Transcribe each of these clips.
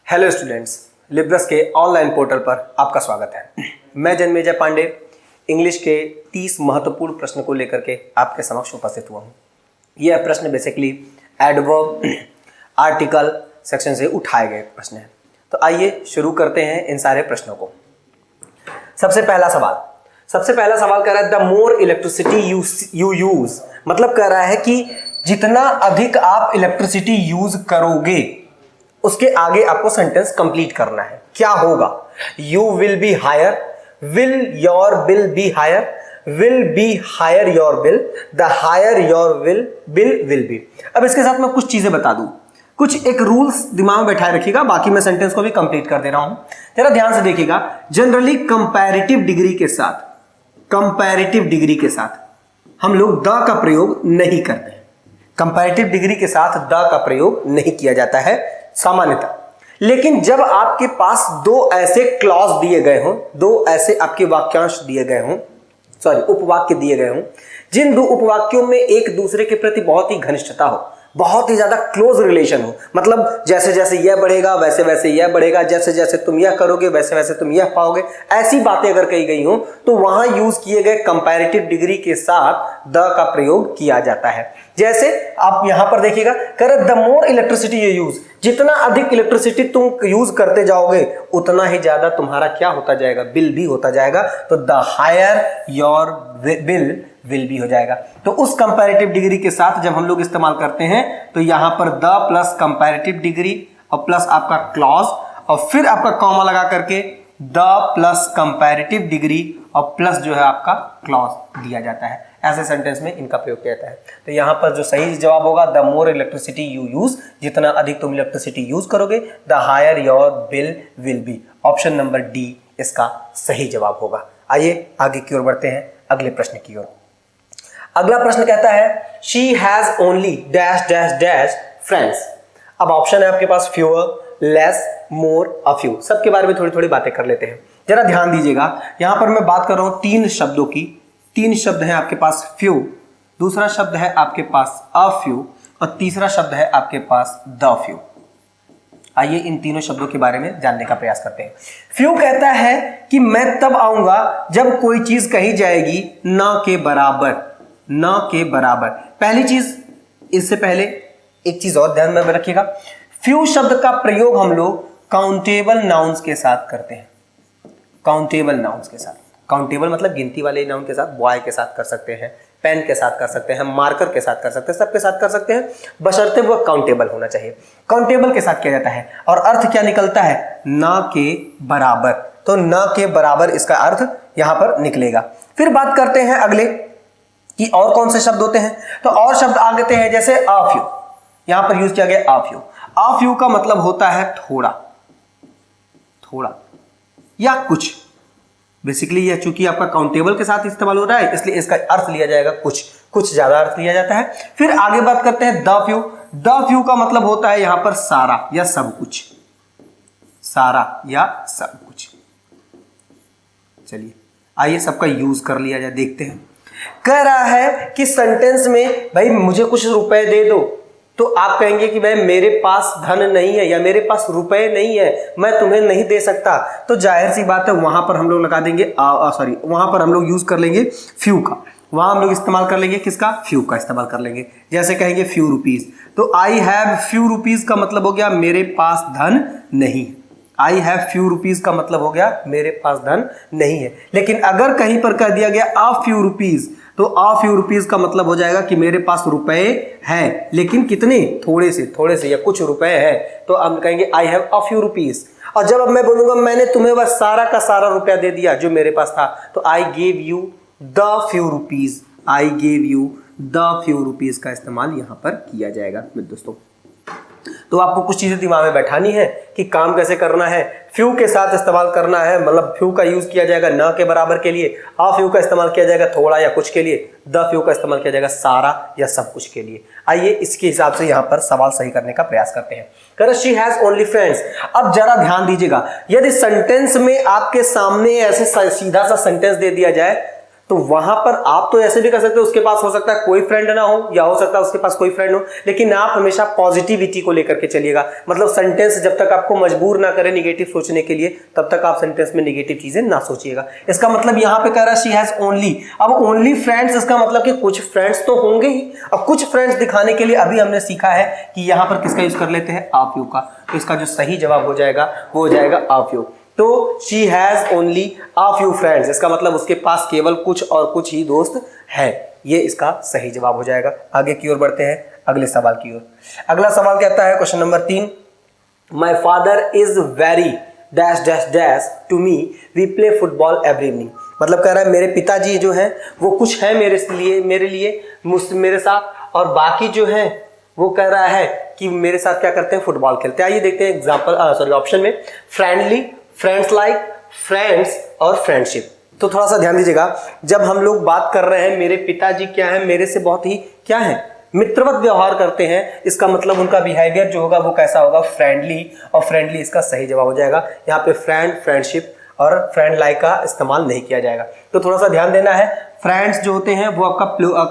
Hello students, लिब्रस के online portal पर आपका स्वागत है। मैं जन्मेजय पांडे इंग्लिश के 30 महत्वपूर्ण प्रश्न को लेकर के आपके समक्ष उपस्थित हुआ हूँ। यह प्रश्न बेसिकली एडवर्ब, आर्टिकल सेक्शन से उठाए गए प्रश्न हैं। तो आइए शुरू करते हैं इन सारे प्रश्नों को। सबसे पहला सवाल कह रहा है the more electricity you use, मतलब कह रहा है कि जितना अधिक आप इलेक्ट्रिसिटी यूज करोगे उसके आगे आपको सेंटेंस कंप्लीट करना है। क्या होगा? You will be higher, will your bill be higher, will be higher your bill, the higher your bill will be. अब इसके साथ मैं कुछ चीजें बता दूं, कुछ एक रूल्स दिमाग में बैठाए रखिएगा, बाकी मैं सेंटेंस को भी कंप्लीट कर दे रहा हूं। जरा ध्यान से देखिएगा। जनरली कंपैरेटिव डिग्री के साथ हम लोग द का प्रयोग नहीं करते हैं। कंपैरेटिव डिग्री के साथ द का प्रयोग नहीं किया जाता है सामान्यतः। लेकिन जब आपके पास दो ऐसे क्लॉज दिए गए हों, दो ऐसे आपके वाक्यांश दिए गए हों, उपवाक्य दिए गए हों, जिन दो उपवाक्यों में एक दूसरे के प्रति बहुत ही घनिष्ठता हो, बहुत ही ज्यादा क्लोज रिलेशन हो, मतलब जैसे जैसे यह बढ़ेगा वैसे वैसे यह बढ़ेगा, जैसे जैसे तुम यह करोगे वैसे वैसे तुम यह पाओगे, ऐसी बातें अगर कही गई हो तो वहां यूज किए गए कंपैरेटिव डिग्री के साथ द का प्रयोग किया जाता है। जैसे आप यहां पर देखिएगा, कर the more electricity you use, जितना अधिक इलेक्ट्रिसिटी तुम यूज करते जाओगे उतना ही ज्यादा तुम्हारा क्या होता जाएगा? बिल भी होता जाएगा। तो the higher your bill will भी हो जाएगा। तो उस कंपैरेटिव डिग्री के साथ जब हम लोग इस्तेमाल करते हैं तो यहां पर द प्लस कंपैरेटिव डिग्री और प्लस आपका क्लॉज और फिर आपका कॉमा लगा करके द प्लस कंपैरेटिव डिग्री और प्लस जो है आपका क्लॉज दिया जाता है। ऐसे सेंटेंस में इनका प्रयोग किया जाता है। तो यहां पर जो सही जवाब होगा the more electricity you use, जितना अधिक तुम इलेक्ट्रिसिटी यूज करोगे the higher your bill will be. Option number D इसका सही जवाब होगा। आइए आगे की ओर बढ़ते हैं, अगले प्रश्न की ओर। अगला प्रश्न कहता है she has only dash dash dash friends. अब ऑप्शन है आपके पास fewer, less, more, a few. सबके बारे में थोड़ी थोड़ी बातें कर लेते हैं। जरा ध्यान दीजिएगा, यहां पर मैं बात कर रहा हूं तीन शब्दों की। तीन शब्द है आपके पास फ्यू, दूसरा शब्द है आपके पास अ फ्यू और तीसरा शब्द है आपके पास द फ्यू। आइए इन तीनों शब्दों के बारे में जानने का प्रयास करते हैं। फ्यू कहता है कि मैं तब आऊंगा जब कोई चीज कही जाएगी ना के बराबर, ना के बराबर। पहली चीज, इससे पहले एक चीज और ध्यान में रखिएगा, फ्यू शब्द का प्रयोग हम लोग काउंटेबल नाउन्स के साथ करते हैं। काउंटेबल नाउन्स के साथ, काउंटेबल मतलब गिनती वाले नाउन के साथ, बॉय के साथ कर सकते हैं, पेन के साथ कर सकते हैं, मार्कर के साथ कर सकते हैं, सबके साथ कर सकते हैं, बशर्ते वह काउंटेबल होना चाहिए। काउंटेबल के साथ किया जाता है और अर्थ क्या निकलता है? ना के बराबर। तो ना के बराबर इसका अर्थ यहां पर निकलेगा। फिर बात करते हैं अगले कि और कौन से शब्द होते हैं। तो और शब्द आगे हैं जैसे अ फ्यू, यहां पर यूज किया गया अ फ्यू। अ फ्यू का मतलब होता है थोड़ा, थोड़ा या कुछ। बेसिकली यह चूंकि आपका काउंटेबल के साथ इस्तेमाल हो रहा है इसलिए इसका अर्थ लिया जाएगा कुछ, कुछ ज्यादा अर्थ लिया जाता है। फिर आगे बात करते हैं द फ्यू। द फ्यू का मतलब होता है यहां पर सारा या सब कुछ, सारा या सब कुछ। चलिए आइए सबका यूज कर लिया जाए, देखते हैं। कह रहा है कि सेंटेंस में भाई मुझे कुछ रुपए दे दो, तो आप कहेंगे कि भाई मेरे पास धन नहीं है या मेरे पास रुपए नहीं है, मैं तुम्हें नहीं दे सकता। तो जाहिर सी बात है वहां पर हम लोग लगा देंगे वहां पर हम लोग यूज कर लेंगे फ्यू का। वहां हम लोग इस्तेमाल कर लेंगे किसका? फ्यू का इस्तेमाल कर लेंगे। जैसे कहेंगे फ्यू रुपीज, तो आई हैव फ्यू रुपीज का मतलब हो गया मेरे पास धन नहीं। आई हैव फ्यू रुपीज का मतलब हो गया मेरे पास धन नहीं है। लेकिन अगर कहीं पर कह दिया गया अ फ्यू रुपीज, तो अ फ्यू रुपीज का मतलब हो जाएगा कि मेरे पास रुपए हैं, लेकिन कितने? थोड़े से या कुछ रुपए हैं। तो हम कहेंगे I have a few rupees. और जब अब मैं बोलूंगा मैंने तुम्हें बस सारा का सारा रुपया दे दिया जो मेरे पास था, तो I gave you the few rupees. I gave you the few rupees का इस्तेमाल यहां पर किया जाएगा दोस्तों। तो आपको कुछ चीजें दिमाग में बैठानी है कि काम कैसे करना है। फ्यू के साथ इस्तेमाल करना है, मतलब फ्यू का यूज किया जाएगा ना के बराबर के लिए, आ फ्यू का इस्तेमाल किया जाएगा थोड़ा या कुछ के लिए, द फ्यू का इस्तेमाल किया जाएगा सारा या सब कुछ के लिए। आइए इसके हिसाब से यहां पर सवाल सही करने का प्रयास करते हैं। कर शी हैज ओनली फ्रेंड्स। अब जरा ध्यान दीजिएगा, यदि सेंटेंस में आपके सामने ऐसे सीधा सा सेंटेंस दे दिया जाए तो वहां पर आप तो ऐसे भी कर सकते हो, उसके पास हो सकता है कोई फ्रेंड ना हो या हो सकता है उसके पास कोई फ्रेंड हो, लेकिन आप हमेशा पॉजिटिविटी को लेकर के चलिएगा। मतलब सेंटेंस जब तक आपको मजबूर ना करे निगेटिव सोचने के लिए, तब तक आप सेंटेंस में निगेटिव चीजें ना सोचिएगा। इसका मतलब यहाँ पे कह रहा है शी हैज ओनली। अब ओनली फ्रेंड्स, इसका मतलब कि कुछ फ्रेंड्स तो होंगे ही। अब कुछ फ्रेंड्स दिखाने के लिए अभी हमने सीखा है कि यहाँ पर किसका यूज कर लेते हैं, आप यू का। तो इसका जो सही जवाब हो जाएगा वो हो जाएगा आप यू। तो she has only a few friends, इसका मतलब उसके पास केवल कुछ और कुछ ही दोस्त है। ये इसका सही जवाब हो जाएगा। आगे की ओर बढ़ते हैं अगले सवाल की ओर। अगला सवाल कहता है question number 3, my father is very dash dash dash to me, we play football every evening. मतलब कह रहा है मेरे पिताजी जो हैं वो कुछ है मेरे लिए मेरे साथ, और बाकी जो है वो कह रहा है कि मेरे साथ क्या करते हैं, फुटबॉल खेलते हैं। आइए देखते हैं एग्जांपल ऑप्शन में, फ्रेंडली, फ्रेंड्स लाइक, फ्रेंड्स और फ्रेंडशिप। तो थोड़ा सा ध्यान दीजिएगा, जब हम लोग बात कर रहे हैं मेरे पिताजी क्या है, मेरे से बहुत ही क्या है, मित्रवत व्यवहार करते हैं, इसका मतलब उनका बिहेवियर जो होगा वो कैसा होगा, फ्रेंडली। और फ्रेंडली इसका सही जवाब हो जाएगा। यहाँ पे फ्रेंड, फ्रेंडशिप और फ्रेंड लाइक का इस्तेमाल नहीं किया जाएगा। तो थोड़ा सा ध्यान देना है, फ्रेंड्स जो होते हैं वो आपका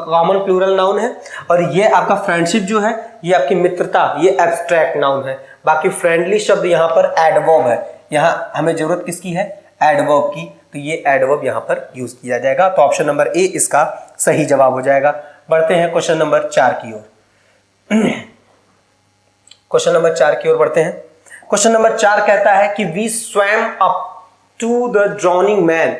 कॉमन प्लूरल नाउन है, और ये आपका फ्रेंडशिप जो है ये आपकी मित्रता, ये एब्स्ट्रैक्ट नाउन है। बाकी फ्रेंडली शब्द यहाँ पर एडवर्ब है, यहाँ हमें जरूरत किसकी है, एडवर्ब की, तो ये एडवर्ब यहाँ पर यूज किया जाएगा। तो ऑप्शन नंबर ए इसका सही जवाब हो जाएगा। बढ़ते हैं क्वेश्चन नंबर 4 की ओर। क्वेश्चन नंबर 4 की ओर बढ़ते हैं। क्वेश्चन नंबर 4 कहता है कि we swam up to the drowning man,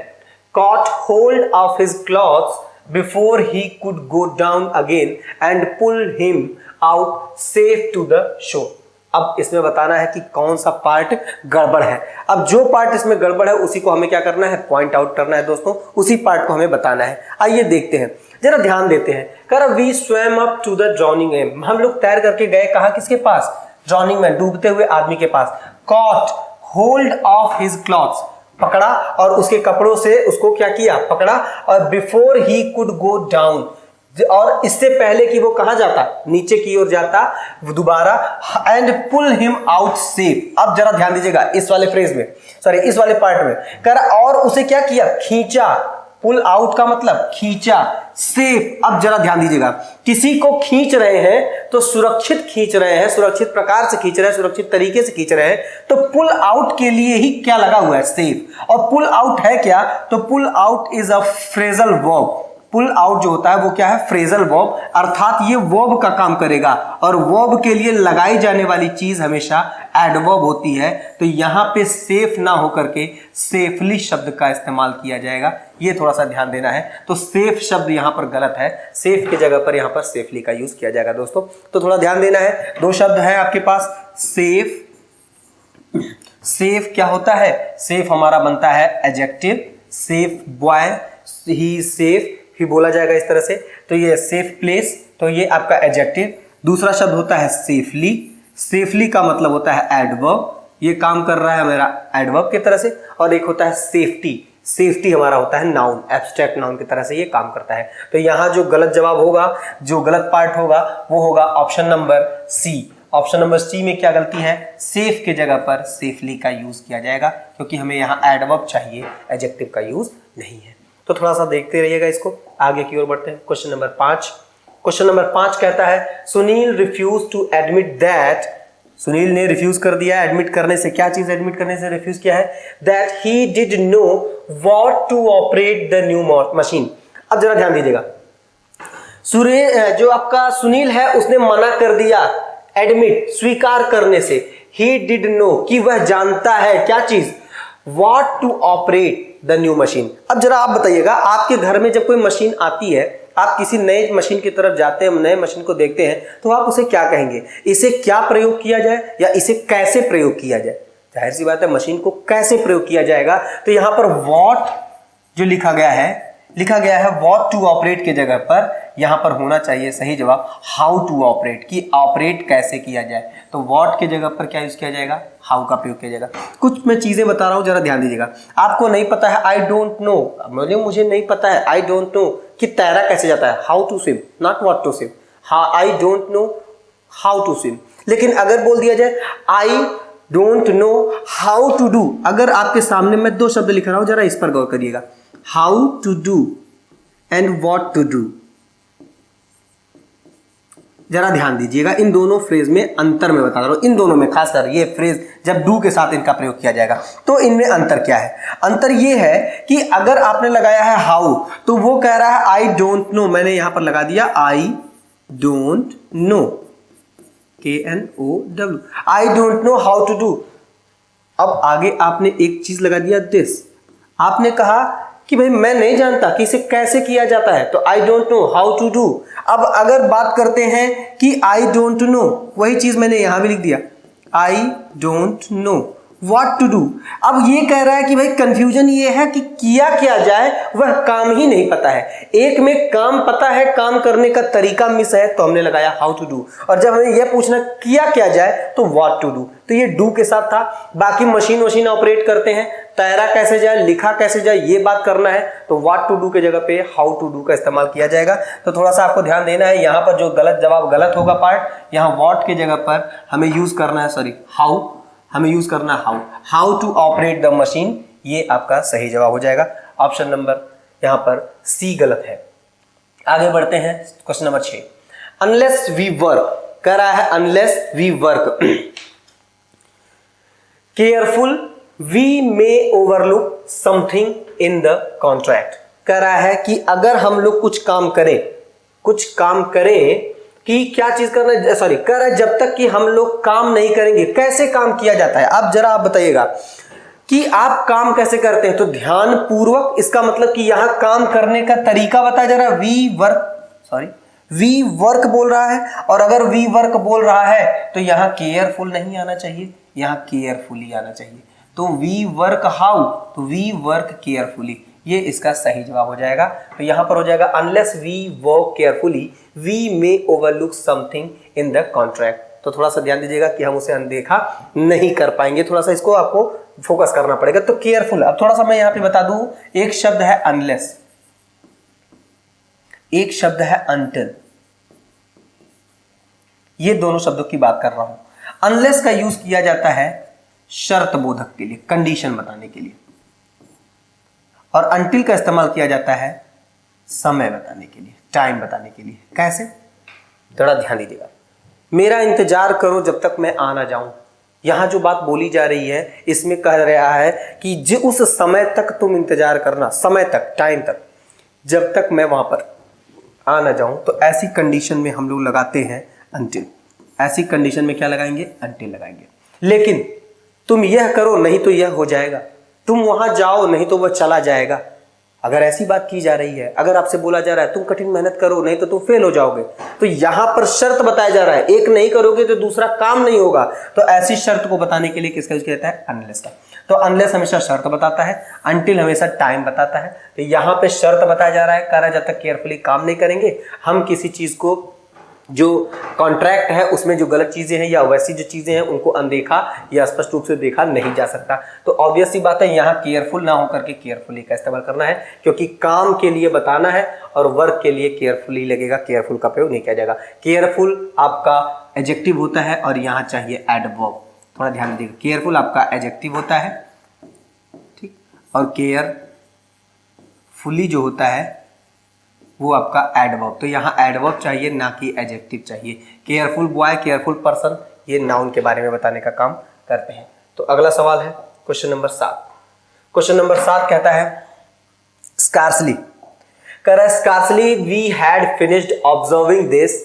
caught hold of his clothes before he could go down again and pull him out safe to the shore। अब इसमें बताना है कि कौन सा पार्ट गड़बड़ है। अब जो पार्ट इसमें गड़बड़ है उसी को हमें क्या करना है, पॉइंट आउट करना है दोस्तों, उसी पार्ट को हमें बताना है। आइए देखते हैं, जरा ध्यान देते हैं। कह रहा we swam up to the drowning man, हम लोग तैर करके गए कहा, किसके पास, ड्रॉनिंग मैन, डूबते हुए आदमी के पास। caught hold of his clothes, पकड़ा और उसके कपड़ों से उसको क्या किया, पकड़ा। और before he could go down, और इससे पहले कि वो कहां जाता, नीचे की ओर जाता दोबारा, and pull him out safe. अब जरा ध्यान दीजिएगा इस वाले फ्रेज में, सॉरी इस वाले पार्ट में, कर और उसे क्या किया, खींचा। पुल आउट का मतलब खींचा, सेफ। अब जरा ध्यान दीजिएगा, किसी को खींच रहे हैं तो सुरक्षित खींच रहे हैं, सुरक्षित प्रकार से खींच रहे हैं, सुरक्षित तरीके से खींच रहे हैं, तो पुल आउट के लिए ही क्या लगा हुआ है, सेफ। और पुल आउट है क्या, तो pull out is a phrasal verb. Pull out जो होता है वो क्या है, फ्रेजल वर्ब, अर्थात ये वर्ब का काम करेगा, और वर्ब के लिए लगाई जाने वाली चीज हमेशा एडवर्ब होती है। तो यहां पे सेफ ना होकर के सेफली शब्द का इस्तेमाल किया जाएगा, ये थोड़ा सा ध्यान देना है। तो सेफ शब्द यहां पर गलत है, सेफ की जगह पर यहां पर सेफली का यूज किया जाएगा दोस्तों। तो थोड़ा ध्यान देना है, दो शब्द है आपके पास, सेफ। सेफ क्या होता है, सेफ हमारा बनता है एडजेक्टिव, सेफ बॉय, ही सेफ ही बोला जाएगा इस तरह से। तो ये सेफ प्लेस, तो ये आपका एडजेक्टिव। दूसरा शब्द होता है सेफली, सेफली का मतलब होता है एडवर्ब, ये काम कर रहा है मेरा एडवर्ब की तरह से। और एक होता है सेफ्टी, सेफ्टी हमारा होता है नाउन, एब्स्ट्रैक्ट नाउन की तरह से ये काम करता है। तो यहां जो गलत जवाब होगा, जो गलत पार्ट होगा वो होगा option number C. Option number C में क्या गलती है, सेफ के जगह पर सेफली का यूज किया जाएगा, क्योंकि हमें यहाँ एडवर्ब चाहिए, एडजेक्टिव का यूज नहीं है। तो थोड़ा सा देखते रहिएगा इसको। आगे की ओर बढ़ते हैं। Question number 5। क्वेश्चन नंबर 5 कहता है Sunil refuse to admit that, Sunil ने रिफ्यूज कर दिया एडमिट करने से, क्या चीज एडमिट करने से रिफ्यूज किया है, that he did know what to operate the new machine. अब जरा ध्यान दीजिएगा, जो आपका सुनील है उसने मना कर दिया एडमिट, स्वीकार करने से। ही डिड नो कि वह जानता है क्या चीज, what to operate the new machine. अब जरा आप बताइएगा, आपके घर में जब कोई मशीन आती है, आप किसी नए मशीन की तरफ जाते हैं, नए मशीन को देखते हैं, तो आप उसे क्या कहेंगे, इसे क्या प्रयोग किया जाए या इसे कैसे प्रयोग किया जाए। जाहिर सी बात है मशीन को कैसे प्रयोग किया जाएगा। तो यहां पर व्हाट जो लिखा गया है व्हाट टू ऑपरेट के जगह पर यहां पर होना चाहिए सही जवाब हाउ टू ऑपरेट, कि ऑपरेट कैसे किया जाए। तो व्हाट के जगह पर क्या यूज किया जाएगा, हाउ का प्रयोग किया जाएगा। कुछ मैं चीजें बता रहा हूं, जरा ध्यान दीजिएगा। आपको नहीं पता है, आई डोंट नो, मुझे नहीं पता है, आई डोंट नो कि तैरा कैसे जाता है, how to swim, not what to swim. हाँ, I don't know how to swim. लेकिन अगर बोल दिया जाए I don't know how to do, अगर आपके सामने मैं दो शब्द लिख रहा हूं, जरा इस पर गौर करिएगा, how to do and what to do. जरा ध्यान दीजिएगा, इन दोनों फ्रेज में अंतर मैं बता रहा हूं, इन दोनों में खासकर ये फ्रेज जब डू के साथ इनका प्रयोग किया जाएगा तो इनमें अंतर क्या है। अंतर ये है कि अगर आपने लगाया है हाउ तो वो कह रहा है आई डोंट नो, मैंने यहां पर लगा दिया I don't know, KNOW, I don't know how to do. अब आगे आपने एक चीज लगा दिया दिस, आपने कहा कि भाई मैं नहीं जानता कि इसे कैसे किया जाता है, तो I don't know how to do. अब अगर बात करते हैं कि आई डोंट नो, वही चीज मैंने यहां भी लिख दिया, I don't know what to do. अब ये कह रहा है कि भाई कंफ्यूजन ये है कि किया क्या जाए, वह काम ही नहीं पता है। एक में काम पता है, काम करने का तरीका मिस है, तो हमने लगाया हाउ टू डू। और जब हमें यह पूछना किया क्या जाए तो व्हाट टू डू, तो ये डू के साथ था। बाकी मशीन ऑपरेट करते हैं, तैरा कैसे जाए, लिखा कैसे जाए, ये बात करना है तो व्हाट टू डू के जगह पे हाउ टू डू का इस्तेमाल किया जाएगा। तो थोड़ा सा आपको ध्यान देना है, यहां पर जो गलत जवाब गलत होगा पार्ट, यहां व्हाट के जगह पर हमें यूज करना है, सॉरी हाउ, हमें यूज करना है how to operate the machine, ये आपका सही जवाब हो जाएगा। ऑप्शन नंबर यहां पर सी गलत है। आगे बढ़ते हैं question number 6, unless we work, कह रहा है unless we work careful we may overlook something in the contract. कह रहा है कि अगर हम लोग कुछ काम करें कि क्या चीज करना है, सॉरी कह रहा है जब तक कि हम लोग काम नहीं करेंगे। कैसे काम किया जाता है, अब जरा आप बताइएगा कि आप काम कैसे करते हैं, तो ध्यान पूर्वक, इसका मतलब कि यहां काम करने का तरीका बताया जा रहा है। वी वर्क बोल रहा है, और अगर वी वर्क बोल रहा है तो यहां केयरफुल नहीं आना चाहिए, यहां केयरफुली आना चाहिए। तो वी वर्क हाउ, तो वी वर्क केयरफुली, ये इसका सही जवाब हो जाएगा। तो यहां पर हो जाएगा unless we work carefully we may overlook something in the contract. तो थोड़ा सा ध्यान दीजिएगा कि हम उसे अनदेखा नहीं कर पाएंगे, थोड़ा सा इसको आपको फोकस करना पड़ेगा। तो केयरफुल, अब थोड़ा सा मैं यहां पे बता दूं, एक शब्द है अनलेस, एक शब्द है अनटिल, ये दोनों शब्दों की बात कर रहा हूं। अनलेस का यूज किया जाता है शर्त बोधक के लिए, कंडीशन बताने के लिए, और अनटिल का इस्तेमाल किया जाता है समय बताने के लिए, टाइम बताने के लिए। कैसे, थोड़ा ध्यान दीजिएगा। मेरा इंतजार करो जब तक मैं आ ना जाऊं, यहां जो बात बोली जा रही है इसमें कह रहा है कि जो उस समय तक तुम इंतजार करना, समय तक, टाइम तक, जब तक मैं वहां पर आ ना जाऊं। तो ऐसी कंडीशन में हम लोग लगाते हैं अनटिल, ऐसी कंडीशन में क्या लगाएंगे, अनटिल लगाएंगे। लेकिन तुम यह करो नहीं तो यह हो जाएगा, तुम वहां जाओ नहीं तो वह चला जाएगा। अगर ऐसी बात की जा रही है, अगर आपसे बोला जा रहा है तुम कठिन मेहनत करो नहीं तो तुम फेल हो जाओगे, तो यहां पर शर्त बताया जा रहा है, एक नहीं करोगे तो दूसरा काम नहीं होगा। तो ऐसी शर्त को बताने के लिए किसका यूज किया जाता है, अनलेस का। तो अनलेस हमेशा शर्त बताता है, अनटिल हमेशा टाइम बताता है। तो यहां पे शर्त बताया जा रहा है, कह रहा है जब तक केयरफुली काम नहीं करेंगे हम किसी चीज को, जो कॉन्ट्रैक्ट है उसमें जो गलत चीजें हैं या वैसी जो चीजें हैं उनको अनदेखा या स्पष्ट रूप से देखा नहीं जा सकता। तो ऑब्वियस सी बात है, यहाँ केयरफुल ना होकर के केयरफुली का इस्तेमाल करना है, क्योंकि काम के लिए बताना है और वर्क के लिए केयरफुली लगेगा, केयरफुल का प्रयोग नहीं किया जाएगा। केयरफुल आपका एडजेक्टिव होता है और यहाँ चाहिए एडवर्ब, थोड़ा ध्यान दीजिएगा। केयरफुल आपका एडजेक्टिव होता है, ठीक, और केयरफुली जो होता है वो आपका एडवर्ब। तो यहाँ एडवर्ब चाहिए ना कि एडजेक्टिव चाहिए। केयरफुल बॉय, केयरफुल पर्सन, ये नाउन के बारे में बताने का काम करते हैं। तो अगला सवाल है क्वेश्चन नंबर 7। क्वेश्चन नंबर 7 कहता है स्कार्सली, कह रहा है scarcely we had finished observing this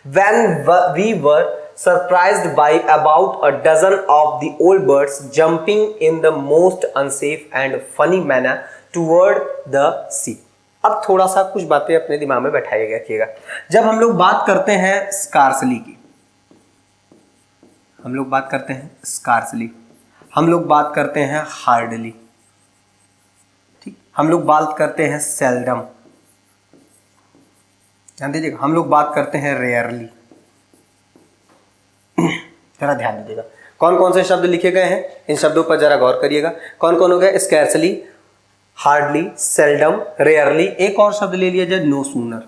when we were surprised by about a dozen of the old birds jumping in the most unsafe and funny manner toward the sea. अब थोड़ा सा कुछ बातें अपने दिमाग में बैठाइएगा, रखिएगा। जब हम लोग बात करते हैं स्कार्सली की, हम लोग बात करते हैं स्कार्सली, हम लोग बात करते हैं हार्डली, ठीक, हम लोग बात करते हैं सेल्डम, ध्यान दीजिएगा, हम लोग बात करते हैं रेयरली। जरा ध्यान दीजिएगा कौन कौन से शब्द लिखे गए हैं, इन शब्दों पर जरा गौर करिएगा। कौन कौन हो गया, स्कैर्सली, हार्डली, सेल्डम, रेयरली। एक और शब्द ले लिया जाए नो सूनर।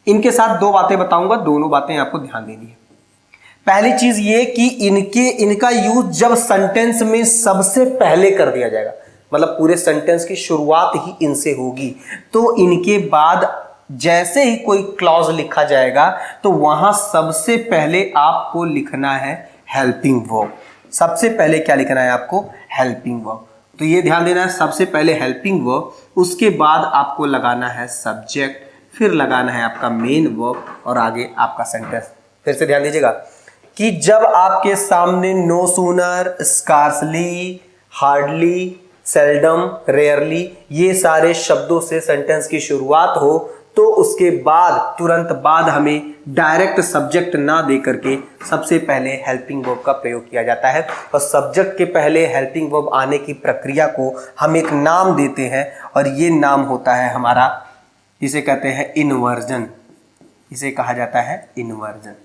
इनके साथ दो बातें बताऊंगा, दोनों बातें आपको ध्यान देनी है। पहली चीज ये कि इनका यूज जब सेंटेंस में सबसे पहले कर दिया जाएगा, मतलब पूरे सेंटेंस की शुरुआत ही इनसे होगी, तो इनके बाद जैसे ही कोई क्लॉज लिखा जाएगा तो वहां सबसे पहले आपको लिखना है हेल्पिंग वर्ब। सबसे पहले क्या लिखना है आपको? Helping verb. तो ये ध्यान देना है, सबसे पहले हेल्पिंग वर्ब, उसके बाद आपको लगाना है सब्जेक्ट, फिर लगाना है आपका मेन वर्ब और आगे आपका सेंटेंस। फिर से ध्यान दीजिएगा कि जब आपके सामने no sooner, scarcely, hardly, seldom, rarely ये सारे शब्दों से सेंटेंस की शुरुआत हो तो उसके बाद तुरंत बाद हमें डायरेक्ट सब्जेक्ट ना दे करके सबसे पहले हेल्पिंग वर्ब का प्रयोग किया जाता है। और सब्जेक्ट के पहले हेल्पिंग वर्ब आने की प्रक्रिया को हम एक नाम देते हैं और ये नाम होता है हमारा, इसे कहते हैं इन्वर्जन। इसे कहा जाता है इन्वर्जन।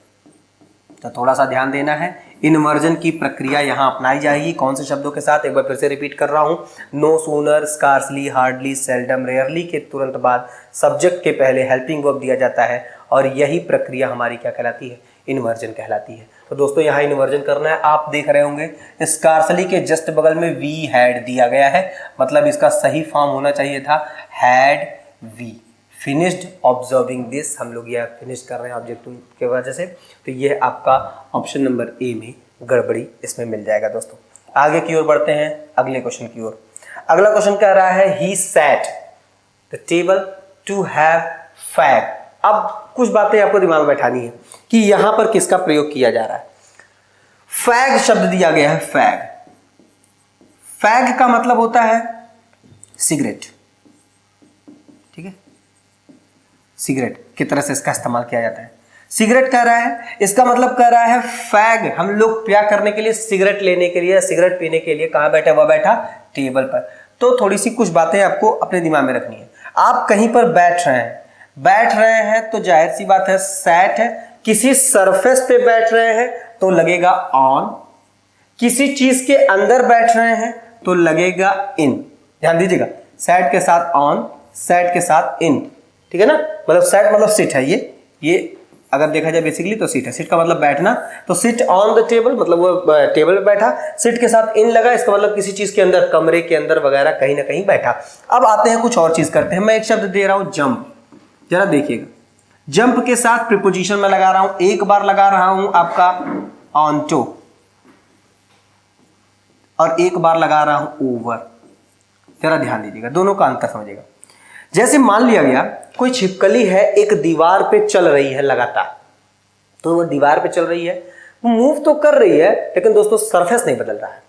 तो थोड़ा सा ध्यान देना है, इन्वर्जन की प्रक्रिया यहाँ अपनाई जाएगी। कौन से शब्दों के साथ? एक बार फिर से रिपीट कर रहा हूँ, no sooner, scarcely, hardly, seldom, rarely के तुरंत बाद सब्जेक्ट के पहले हेल्पिंग वर्ब दिया जाता है और यही प्रक्रिया हमारी क्या कहलाती है? इन्वर्जन कहलाती है। तो दोस्तों यहाँ इन्वर्जन करना है। आप देख रहे होंगे स्कार्सली के जस्ट बगल में वी हैड दिया गया है, मतलब इसका सही फॉर्म होना चाहिए था had we. Finished observing this, हम लोग यह फिनिश कर रहे हैं ऑब्जेक्ट के वजह से, तो ये आपका ऑप्शन नंबर ए में गड़बड़ी इसमें मिल जाएगा। दोस्तों आगे की ओर बढ़ते हैं, अगले क्वेश्चन की ओर। अगला क्वेश्चन कह रहा है he sat the table to have fag. अब कुछ बातें आपको दिमाग में बैठानी है कि यहां पर किसका प्रयोग किया जा रहा है। फैग शब्द दिया गया है, फैग। फैग का मतलब होता है सिगरेट, ठीक है, सिगरेट की तरह से इसका इस्तेमाल किया जाता है। सिगरेट कह रहा है, इसका मतलब कह रहा है फैग। हम लोग क्या करने के लिए? सिगरेट लेने के लिए, सिगरेट पीने के लिए कहां बैठा? वह बैठा टेबल पर। तो थोड़ी सी कुछ बातें आपको अपने दिमाग में रखनी है। आप कहीं पर बैठ रहे हैं तो जाहिर सी बात है सैट है। किसी सरफेस पे बैठ रहे हैं तो लगेगा ऑन, किसी चीज के अंदर बैठ रहे हैं तो लगेगा इन। ध्यान दीजिएगा, सैट के साथ ऑन, सैट के साथ इन, ठीक है ना। मतलब सैट मतलब सिट है, ये अगर देखा जाए बेसिकली तो सीट है। सीट का मतलब बैठना, तो सिट ऑन द टेबल मतलब वो टेबल पे बैठा। सिट के साथ इन लगा, इसका मतलब किसी चीज के अंदर, कमरे के अंदर वगैरह कहीं ना कहीं बैठा। अब आते हैं कुछ और चीज करते हैं। मैं एक शब्द दे रहा हूं जंप, जरा देखिएगा। जंप के साथ प्रीपोजिशन में लगा रहा हूं, एक बार लगा रहा हूं आपका ऑनटो और एक बार लगा रहा हूं ओवर। जरा ध्यान दीजिएगा, दोनों का अंतर समझिएगा। जैसे मान लिया गया कोई छिपकली है, एक दीवार पे चल रही है लगातार, तो वो दीवार पे चल रही है, वो मूव तो कर रही है लेकिन दोस्तों सरफेस नहीं बदल रहा है।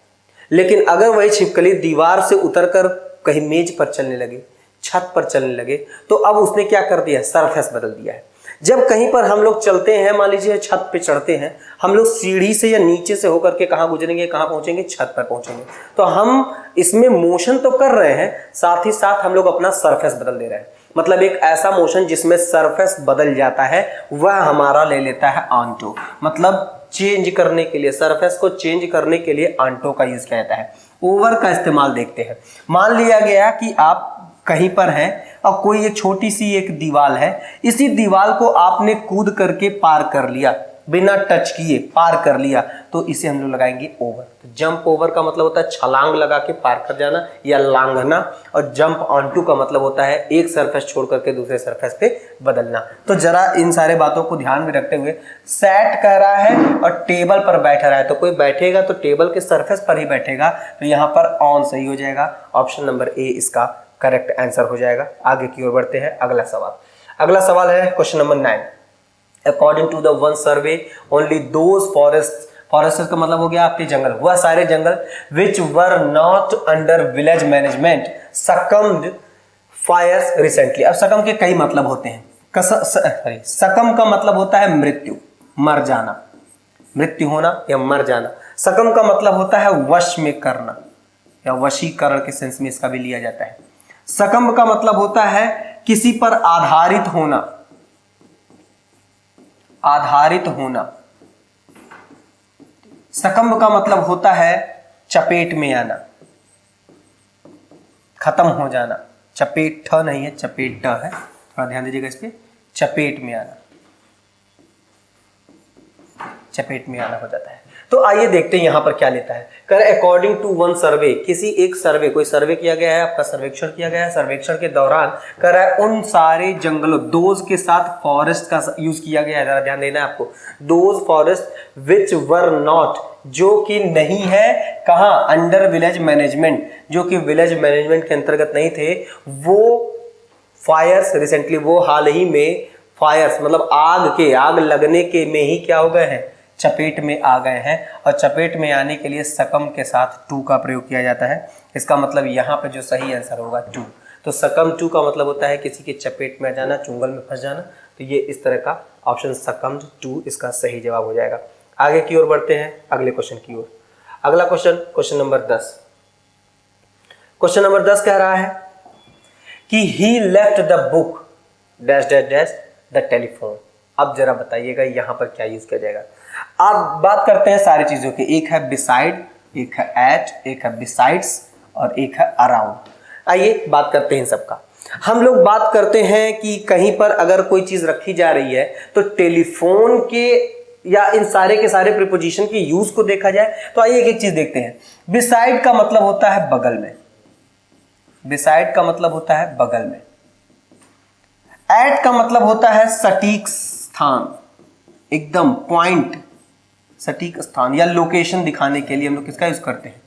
लेकिन अगर वही छिपकली दीवार से उतरकर कहीं मेज पर चलने लगे, छत पर चलने लगे, तो अब उसने क्या कर दिया? सरफेस बदल दिया है। जब कहीं पर हम लोग चलते हैं, मान लीजिए छत पे चढ़ते हैं, हम लोग सीढ़ी से या नीचे से होकर के कहां गुजरेंगे, कहां पहुंचेंगे? छत पर पहुंचेंगे। तो हम इसमें मोशन तो कर रहे हैं, साथ ही साथ हम लोग अपना सरफेस बदल दे रहे हैं। मतलब एक ऐसा मोशन जिसमें सरफेस बदल जाता है वह हमारा ले लेता है ऑनटो। मतलब चेंज करने के लिए, सरफेस को चेंज करने के लिए ऑनटो का यूज किया जाता है। ओवर का इस्तेमाल देखते हैं। मान लिया गया कि आप कहीं पर हैं और कोई एक छोटी सी एक दीवार है, इसी दीवार को आपने कूद करके पार कर लिया, बिना टच किए पार कर लिया, तो इसे हम लोग लगाएंगे ओवर। तो जंप ओवर का मतलब होता है छलांग लगा के पार कर जाना या लांघना, और जंप ऑनटू का मतलब होता है एक सरफेस छोड़ करके दूसरे सरफेस पे बदलना। तो जरा इन सारे बातों को ध्यान में रखते हुए, सैट कह रहा है और टेबल पर बैठा रहा है, तो कोई बैठेगा तो टेबल के सरफेस पर ही बैठेगा, तो यहाँ पर ऑन सही हो जाएगा। ऑप्शन नंबर ए इसका करेक्ट आंसर हो जाएगा। आगे की ओर बढ़ते हैं। अगला सवाल है question number 9। According to the one survey only those forest का मतलब हो गया आपके जंगल, वह सारे जंगल which were not under village management succumbed fires recently. अब सकम के कई मतलब होते हैं। सकम का मतलब होता है मृत्यु, मर जाना, मृत्यु होना या मर जाना। सकम का मतलब होता है वश में करना या वशीकरण के सेंस में इसका भी लिया जाता है। सकम का मतलब होता है किसी पर आधारित होना, आधारित होना। सकंब का मतलब होता है चपेट में आना, खत्म हो जाना। चपेट ठ नहीं है, चपेट ट है, थोड़ा ध्यान दीजिएगा इस पे। चपेट में आना, चपेट में आना हो जाता है। तो आइए देखते हैं यहां पर क्या लेता है। कर अकॉर्डिंग टू वन सर्वे, किसी एक सर्वे, कोई सर्वे किया गया है, आपका सर्वेक्षण किया गया है, सर्वेक्षण के दौरान कर है उन सारे जंगलों, दोज के साथ फॉरेस्ट का यूज किया गया है, जरा ध्यान देना है आपको, those forest which were not, जो कि नहीं है कहां, अंडर विलेज मैनेजमेंट, जो कि विलेज मैनेजमेंट के अंतर्गत नहीं थे, वो फायर्स रिसेंटली, वो हाल ही में फायर्स मतलब आग लगने के में ही क्या हो गए हैं, चपेट में आ गए हैं। और चपेट में आने के लिए सकम के साथ टू का प्रयोग किया जाता है। इसका मतलब यहाँ पे जो सही आंसर होगा टू। तो सकम टू का मतलब होता है किसी के चपेट में आ जाना, चुंगल में फंस जाना। तो ये इस तरह का ऑप्शन सकम टू इसका सही जवाब हो जाएगा। आगे की ओर बढ़ते हैं अगले क्वेश्चन की ओर। अगला question, question number 10। Question number 10 कह रहा है कि he left the book dash dash dash the telephone. अब जरा बताइएगा यहाँ पर क्या यूज किया जाएगा। आप बात करते हैं सारी चीजों की, एक है बिसाइड, एक है एट, एक है बिसाइड्स और एक है अराउंड। आइए बात करते हैं सबका। हम लोग बात करते हैं कि कहीं पर अगर कोई चीज रखी जा रही है तो टेलीफोन के या इन सारे के सारे प्रीपोजिशन के यूज को देखा जाए तो आइए एक एक चीज देखते हैं। बिसाइड का मतलब होता है बगल में, बिसाइड का मतलब होता है बगल में। एट का मतलब होता है सटीक स्थान, एकदम पॉइंट, सटीक स्थान या लोकेशन दिखाने के लिए हम लोग किसका यूज करते हैं,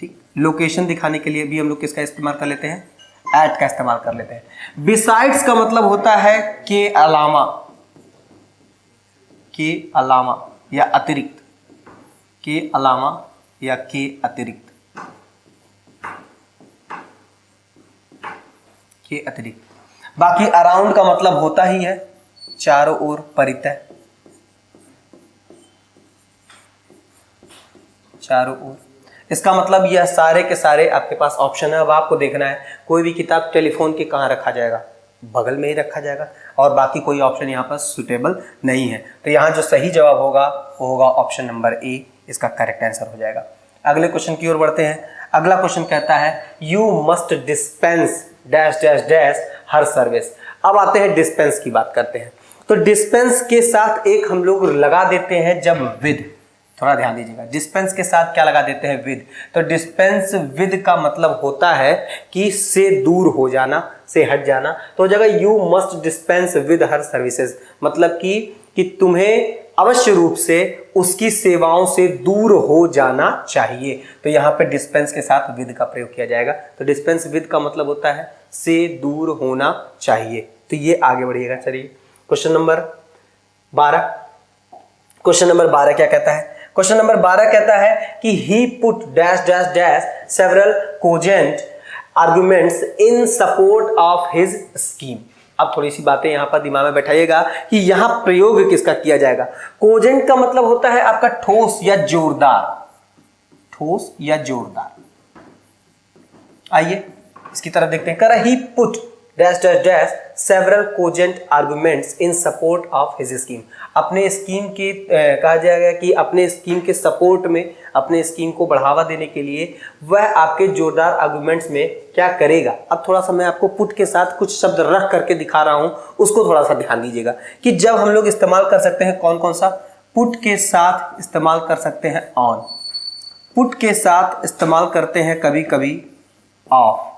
ठीक, लोकेशन दिखाने के लिए भी हम लोग किसका इस्तेमाल कर लेते हैं, एट का इस्तेमाल कर लेते हैं। बिसाइड्स का मतलब होता है के अलावा, के अलावा या अतिरिक्त, के अलावा या के अतिरिक्त, के अतिरिक्त। बाकी अराउंड का मतलब होता ही है चारों ओर, परितः, चारों ओर। इसका मतलब यह सारे के सारे आपके पास ऑप्शन है। अब आपको देखना है कोई भी किताब टेलीफोन के कहाँ रखा जाएगा, बगल में ही रखा जाएगा और बाकी कोई ऑप्शन यहाँ पर सुटेबल नहीं है। तो यहाँ जो सही जवाब होगा वो होगा ऑप्शन नंबर ए, इसका करेक्ट आंसर हो जाएगा। अगले क्वेश्चन की ओर बढ़ते हैं। अगला क्वेश्चन कहता है you must dispense dash dash dash her service. अब आते हैं डिस्पेंस की बात करते हैं। तो डिस्पेंस के साथ एक हम लोग लगा देते हैं जब विद, थोड़ा ध्यान दीजिएगा, डिस्पेंस के साथ क्या लगा देते हैं, विद। तो डिस्पेंस विद का मतलब होता है कि से दूर हो जाना, से हट जाना। तो जगह you must dispense with her services, मतलब कि तुम्हें अवश्य रूप से उसकी सेवाओं से दूर हो जाना चाहिए। तो यहाँ पे डिस्पेंस के साथ विद का प्रयोग किया जाएगा। तो डिस्पेंस विद का मतलब होता है से दूर होना चाहिए। तो ये आगे बढ़िएगा। चलिए क्वेश्चन नंबर 12। क्वेश्चन नंबर 12 क्या कहता है? क्वेश्चन नंबर 12 कहता है कि he put dash dash dash several cogent arguments in support of his scheme. अब थोड़ी सी बातें यहां पर दिमाग में बैठाइएगा कि यहां प्रयोग किसका किया जाएगा। कोजेंट का मतलब होता है आपका ठोस या जोरदार, ठोस या जोरदार। आइए इसकी तरफ देखते हैं। कर he put dash dash dash several cogent arguments in support of his scheme. अपने स्कीम की कहा जाएगा कि अपने स्कीम के सपोर्ट में, अपने स्कीम को बढ़ावा देने के लिए वह आपके जोरदार आर्गुमेंट्स में क्या करेगा। अब थोड़ा सा मैं आपको पुट के साथ कुछ शब्द रख करके दिखा रहा हूं, उसको थोड़ा सा ध्यान दीजिएगा कि जब हम लोग इस्तेमाल कर सकते हैं कौन कौन सा। पुट के साथ इस्तेमाल कर सकते हैं ऑन, पुट के साथ इस्तेमाल करते हैं कभी कभी ऑफ,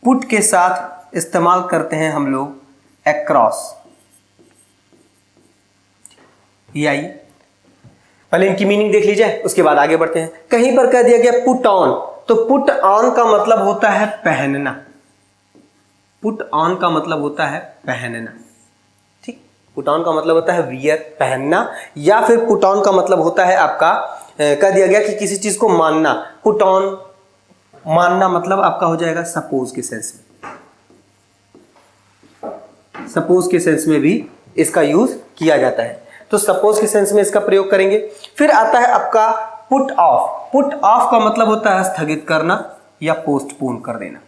पुट के साथ इस्तेमाल करते हैं हम लोग अक्रॉस। ये आइए पहले इनकी मीनिंग देख लीजिए, उसके बाद आगे बढ़ते हैं। कहीं पर कह दिया गया पुट ऑन, तो पुट ऑन का मतलब होता है पहनना, पुट ऑन का मतलब होता है पहनना, ठीक। पुट ऑन का मतलब होता है वियर, पहनना, या फिर पुट ऑन का मतलब होता है आपका कह दिया गया कि किसी चीज को मानना। पुट ऑन मानना मतलब आपका हो जाएगा सपोज के सेंस में, सपोज के सेंस में भी इसका यूज किया जाता है। तो सपोज के सेंस में इसका प्रयोग करेंगे। फिर आता है आपका पुट ऑफ। पुट ऑफ का मतलब होता है स्थगित करना या पोस्टपोन कर देना,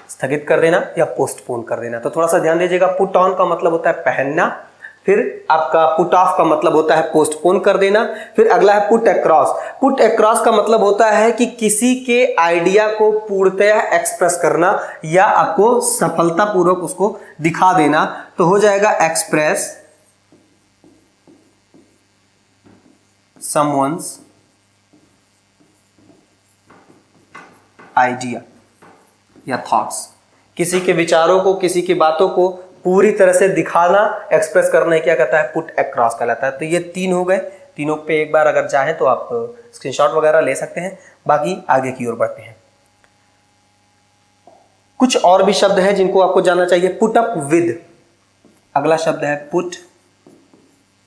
स्थगित कर देना या पोस्टपोन कर देना। तो थोड़ा सा ध्यान दीजिएगा। पुट ऑन का मतलब होता है पहनना, फिर आपका पुट ऑफ का मतलब होता है पोस्टपोन कर देना। फिर अगला है पुट अक्रॉस। पुट अक्रॉस का मतलब होता है कि किसी के आइडिया को पूर्णतः एक्सप्रेस करना या आपको सफलतापूर्वक उसको दिखा देना। तो हो जाएगा एक्सप्रेस someone's idea या थॉट्स, किसी के विचारों को, किसी की बातों को पूरी तरह से दिखाना, एक्सप्रेस करना क्या कहता है, पुट अक्रॉस कहलाता है। तो ये 3 हो गए। तीनों पे एक बार अगर चाहें तो आप स्क्रीनशॉट वगैरह ले सकते हैं। बाकी आगे की ओर बढ़ते हैं। कुछ और भी शब्द हैं जिनको आपको जानना चाहिए। पुट अप विद, अगला शब्द है put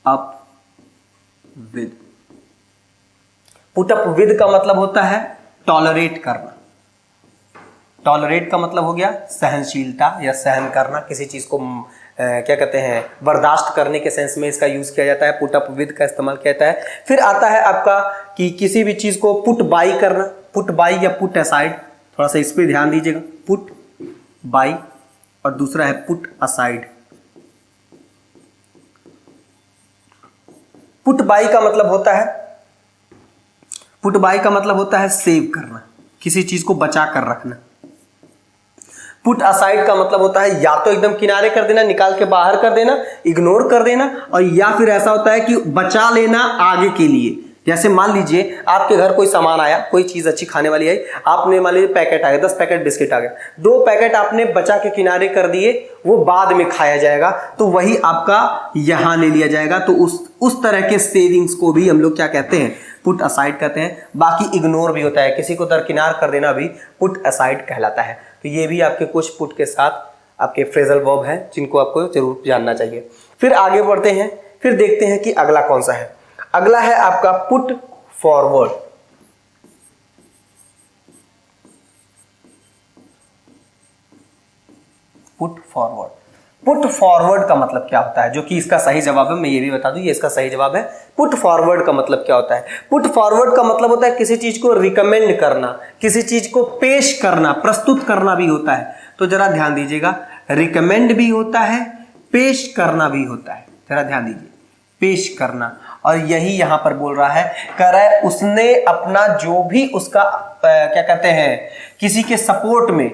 up with. Put up with का मतलब होता है टॉलरेट करना। टॉलरेट का मतलब हो गया सहनशीलता या सहन करना, किसी चीज को क्या कहते हैं, बर्दाश्त करने के सेंस में इसका यूज किया जाता है। पुट अप विद का इस्तेमाल किया जाता है। फिर आता है आपका कि किसी भी चीज को पुट बाई करना, पुट बाई या पुट असाइड। थोड़ा सा इस पर ध्यान दीजिएगा, पुट बाई और दूसरा है पुट असाइड। पुट बाई का मतलब होता है, पुट बाई का मतलब होता है सेव करना, किसी चीज को बचा कर रखना। पुट असाइड का मतलब होता है या तो एकदम किनारे कर देना, निकाल के बाहर कर देना, इग्नोर कर देना, और या फिर ऐसा होता है कि बचा लेना आगे के लिए। जैसे मान लीजिए आपके घर कोई सामान आया, कोई चीज अच्छी खाने वाली आई, आपने मान लीजिए पैकेट आ गया, 10 पैकेट बिस्किट आ गया, 2 पैकेट आपने बचा के किनारे कर दिए, वो बाद में खाया जाएगा, तो वही आपका यहां ले लिया जाएगा। तो उस तरह के सेविंग्स को भी हम लोग क्या कहते हैं, पुट असाइड कहते हैं। बाकी इग्नोर भी होता है, किसी को दरकिनार कर देना भी पुट असाइड कहलाता है। तो ये भी आपके कुछ पुट के साथ आपके फ्रेजल वर्ब हैं जिनको आपको जरूर जानना चाहिए। फिर आगे बढ़ते हैं, फिर देखते हैं कि अगला कौन सा है। अगला है आपका put forward. Put forward, put forward का मतलब क्या होता है, जो कि इसका सही जवाब है, मैं ये भी बता दूं, ये इसका सही जवाब है। पुट फॉरवर्ड का मतलब क्या होता है? पुट फॉरवर्ड का मतलब होता है किसी चीज को रिकमेंड करना, किसी चीज को पेश करना, प्रस्तुत करना भी होता है। तो जरा ध्यान दीजिएगा, रिकमेंड भी होता है, पेश करना भी होता है। जरा ध्यान दीजिए, पेश करना, और यही यहां पर बोल रहा है, करे उसने अपना जो भी उसका क्या कहते हैं, किसी के सपोर्ट में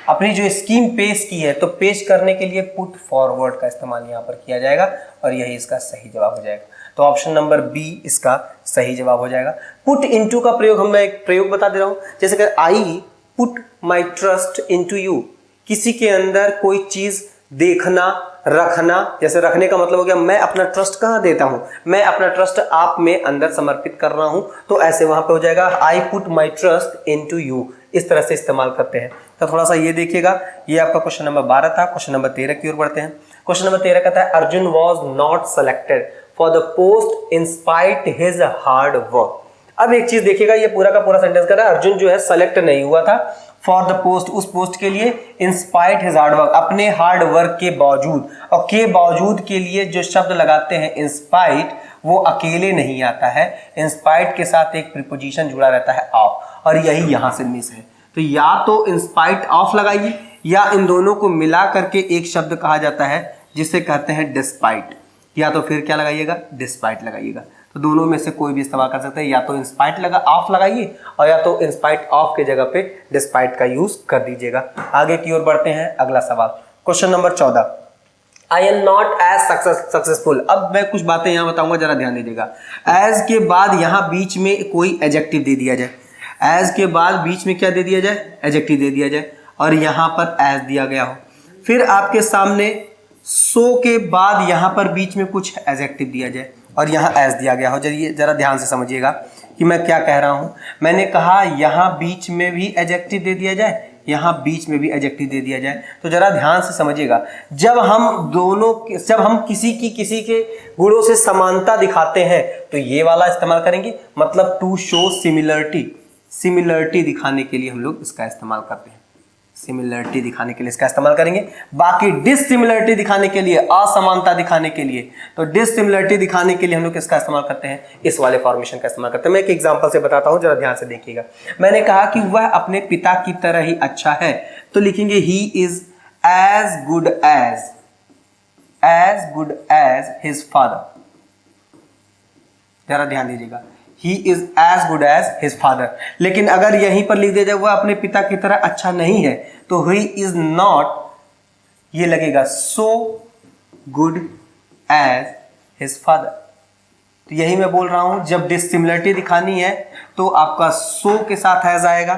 अपनी जो स्कीम पेश की है, तो पेश करने के लिए पुट फॉरवर्ड का इस्तेमाल यहां पर किया जाएगा, और यही इसका सही जवाब हो जाएगा। तो ऑप्शन नंबर बी इसका सही जवाब हो जाएगा। पुट इनटू का प्रयोग मैं एक प्रयोग बता दे रहा हूं, जैसे कि I put my trust into you, किसी के अंदर कोई चीज देखना, रखना। जैसे रखने का मतलब हो गया मैं अपना ट्रस्ट कहां देता हूं, मैं अपना ट्रस्ट आप में अंदर समर्पित कर रहा हूं, तो ऐसे वहां पे हो जाएगा I put my trust into you. इस तरह से इस्तेमाल करते हैं। तो थोड़ा सा ये देखिएगा, ये आपका क्वेश्चन नंबर 12 था। क्वेश्चन नंबर 13 की ओर बढ़ते हैं। क्वेश्चन नंबर 13 कहता है Arjun was not selected for the post in spite his hard work. अब एक चीज देखिएगा, ये पूरा का पूरा सेंटेंस कर रहा है अर्जुन जो है सेलेक्ट नहीं हुआ था फॉर द पोस्ट, उस पोस्ट के लिए, in spite his hard work, अपने हार्ड वर्क के बावजूद। और के बावजूद के लिए जो शब्द लगाते हैं इन स्पाइट, वो अकेले नहीं आता है, इन स्पाइट के साथ एक प्रीपोजिशन जुड़ा रहता है ऑफ, और यही यहां से मिस है। तो या तो इन स्पाइट ऑफ लगाइए, या इन दोनों को मिला करके एक शब्द कहा जाता है जिसे कहते हैं डिस्पाइट, या तो फिर क्या लगाइएगा, डिस्पाइट लगाइएगा। तो दोनों में से कोई भी इस्तेमाल कर सकते हैं, या तो इंस्पाइट लगा ऑफ लगाइए, और या तो इंस्पाइट ऑफ के जगह पे डिस्पाइट का यूज कर दीजिएगा। आगे की ओर बढ़ते हैं। अगला सवाल, question number 14, I am not as successful. अब मैं कुछ बातें यहां बताऊंगा, जरा ध्यान दीजिएगा। एज के बाद यहां बीच में कोई एडजेक्टिव दे दिया जाए, एज के बाद बीच में क्या दे दिया जाए, एडजेक्टिव दे दिया जाए, और यहां पर एज दिया गया हो। फिर आपके सामने सो के बाद यहां पर बीच में कुछ एडजेक्टिव दिया जाए, और यहाँ एज दिया गया हो। जरा ध्यान से समझिएगा कि मैं क्या कह रहा हूं। मैंने कहा यहाँ बीच में भी एडजेक्टिव दे दिया जाए, यहाँ बीच में भी एडजेक्टिव दे दिया जाए। तो जरा ध्यान से समझिएगा, जब हम किसी के गुणों से समानता दिखाते हैं तो ये वाला इस्तेमाल करेंगे, मतलब टू शो सिमिलरिटी, सिमिलरिटी दिखाने के लिए हम लोग इसका इस्तेमाल करते हैं, सिमिलरिटी दिखाने के लिए इसका इस्तेमाल करेंगे। बाकी डिसिमिलरिटी दिखाने के लिए, असमानता दिखाने के लिए, तो डिसिमिलरिटी दिखाने के लिए हम लोग किसका इस्तेमाल करते हैं, इस वाले फॉर्मेशन का इस्तेमाल करते हैं। मैं एक एग्जांपल से बताता हूं, जरा ध्यान से देखिएगा। मैंने कहा कि वह अपने पिता की तरह ही अच्छा है, तो लिखेंगे he is as good as his father. जरा ध्यान दीजिएगा, he is as good as his father. लेकिन अगर यहीं पर लिख दिया जाए वह अपने पिता की तरह अच्छा नहीं है, तो ही इज नॉट, ये लगेगा so good as his father. तो यही मैं बोल रहा हूं, जब डिसिमिलरिटी दिखानी है तो आपका सो के साथ एज आएगा,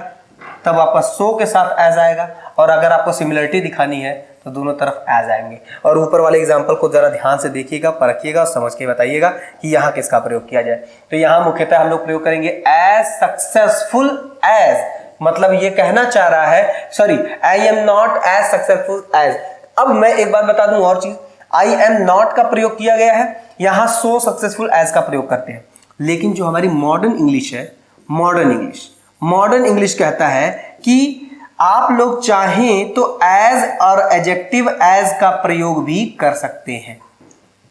तब आपका सो के साथ एज आएगा, और अगर आपको सिमिलरिटी दिखानी है तो दोनों तरफ एज आएंगे। और ऊपर वाले एग्जाम्पल को जरा ध्यान से देखिएगा, परखिएगा और समझ के बताइएगा कि यहाँ किसका प्रयोग किया जाए। तो यहाँ मुख्यतः हम लोग प्रयोग करेंगे एज सक्सेसफुल एज, मतलब ये कहना चाह रहा है, sorry, I am not as successful as. अब मैं एक बात बता दूं और चीज, आई एम नॉट का प्रयोग किया गया है, यहां सो सक्सेसफुल एज का प्रयोग करते हैं। लेकिन जो हमारी मॉडर्न इंग्लिश है, मॉडर्न इंग्लिश कहता है कि आप लोग चाहें तो एज और एडजेक्टिव एज का प्रयोग भी कर सकते हैं।